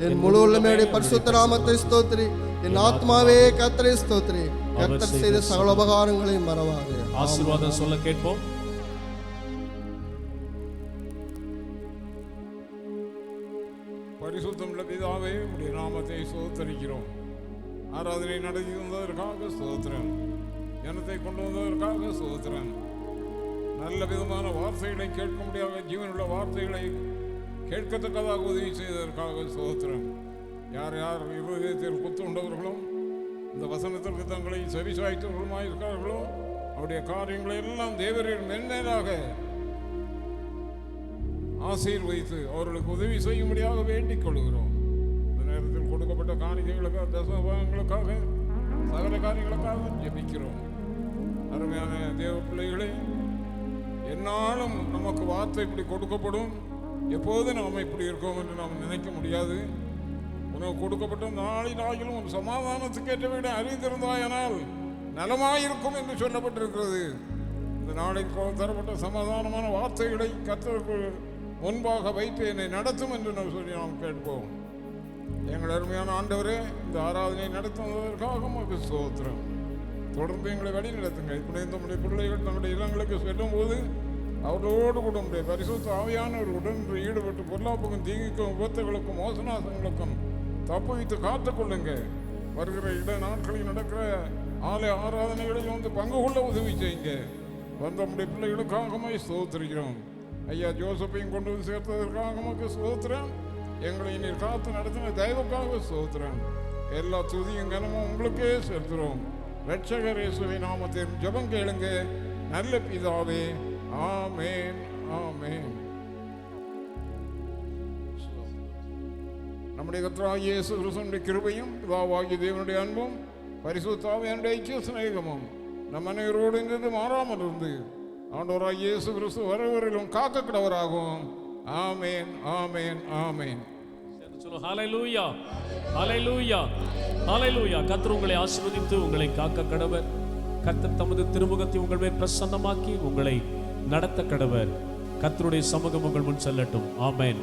Speaker 6: என் முழு உள்ளமையுடைய பரிசுத்த நாமத்தை ஸ்தோத்திரி, என் ஆத்மாவே கர்த்தரை ஸ்தோத்திரி, கர்த்தர் செய்த சகல உபகாரங்களையும் மறவாதே.
Speaker 1: ஆசீர்வாதம் சொல்ல கேட்போம்.
Speaker 7: பரிசுத்தமுள்ள பிதாவே உடைய நாமத்தை ஸ்தோத்திரிக்கிறோம். ஆராதனை நடத்தி வந்ததற்காக ஸ்தோத்திரம், ஜனத்தை கொண்டு வந்ததற்காக ஸ்தோத்திரம். நல்ல விதமான வார்த்தைகளை கேட்க முடியாத ஜீவனுள்ள வார்த்தைகளை கேட்கத்தக்கதாக உதவி செய்ததற்காக ஸ்தோத்திரம். யார் யார் இருதயத்தில் குத்துண்டவர்களும் இந்த வசனத்திற்கு தங்களை செவிசாய்த்தவர்களுமாய் இருக்கிறார்களோ அவருடைய காரியங்களை எல்லாம் தேவரின் மென்மேலாக ஆசீர்வதித்து அவர்களுக்கு உதவி செய்யும்படியாக வேண்டிக் கொள்கிறோம். இந்த நேரத்தில் கொடுக்கப்பட்ட காணிக்கைகளுக்காக தசமபாகங்களுக்காக சகல காரியங்களுக்காக ஜெபிக்கிறோம். அருமையான தேவ பிள்ளைகளே, என்னாலும் நமக்கு வார்த்தை இப்படி கொடுக்கப்படும், எப்போது நாம் இப்படி இருக்கோம் என்று நாம் நினைக்க முடியாது. உனக்கு கொடுக்கப்பட்ட நாளிலாகிலும் உன் சமாதானத்துக்கு ஏற்ற விட அறிந்திருந்தாயானால் நலமாயிருக்கும் என்று சொல்லப்பட்டிருக்கிறது. இந்த நாளைக்கு தரப்பட்ட சமாதானமான வார்த்தைகளை கர்த்தருக்கு முன்பாக வைத்து என்னை நடத்தும் என்று சொல்லி நாம் கேட்போம். எங்கள் அருமையான ஆண்டவரே, இந்த ஆராதனை நடத்துவதற்காக உமக்கு ஸ்தோத்திரம். தொடர்ந்து எங்களை வழி நடத்துங்க. இப்படி நம்முடைய பிள்ளைகள் தங்களுடைய இல்லங்களுக்கு செல்லும் போது அவர்களோடு கூட நம்முடைய பரிசுத்த ஆவியானவர் உடன் ஈடுபட்டு பொல்லாப்புக்கும் தீங்குக்கும் விபத்துகளுக்கும் மோசனாசங்களுக்கும் தப்பு வைத்து காத்துக்கொள்ளுங்க. வருகிற இட நாட்களில் நடக்கிற ஆலய ஆராதனைகளில் வந்து பங்கு கொள்ள உதவி செய்யுங்க. வந்த நம்முடைய பிள்ளைகளுக்காகவே ஸ்தோத்திரிக்கிறோம். ஐயா ஜோசப்பையும் கொண்டு வந்து சேர்த்ததற்காக நமக்கு ஸ்தோத்திரம். எங்களை நீர் காத்து நடத்தின தயவுக்காக ஸ்தோத்திரம். எல்லா துதியும் கனமும் உங்களுக்கே செலுத்துகிறோம். ரட்சகர் இயேசுவின் நாமத்தில் ஜெபம் கேளுங்க நல்ல பிதாவே, ஆமென், ஆமென். நம்முடைய கர்த்தராகிய இயேசு கிறிஸ்துவின் கிருபையும் பிதாவாகிய தேவனுடைய அன்பும் பரிசுத்த ஆவியானவருடைய ஐக்கிய சிநேகமும் நம் அனைவரோடு இருந்து மாறாமல் இருந்து ஆண்டவராகிய இயேசு கிறிஸ்து வரவரிலும் காக்க கடவராகும். ஆமென், ஆமென், ஆமென்.
Speaker 1: ஹல்லேலூயா, ஹல்லேலூயா, ஹல்லேலூயா. கர்த்தர் உங்களை ஆசீர்வதித்து உங்களை காக்க கடவர். கர்த்தர் தமது திருமுகத்தை உங்கள் மேல் பிரசன்னமாக்கி உங்களை நடத்த கடவர். கர்த்தருடைய சமூகம் உங்கள் முன் செல்லட்டும். ஆமென்.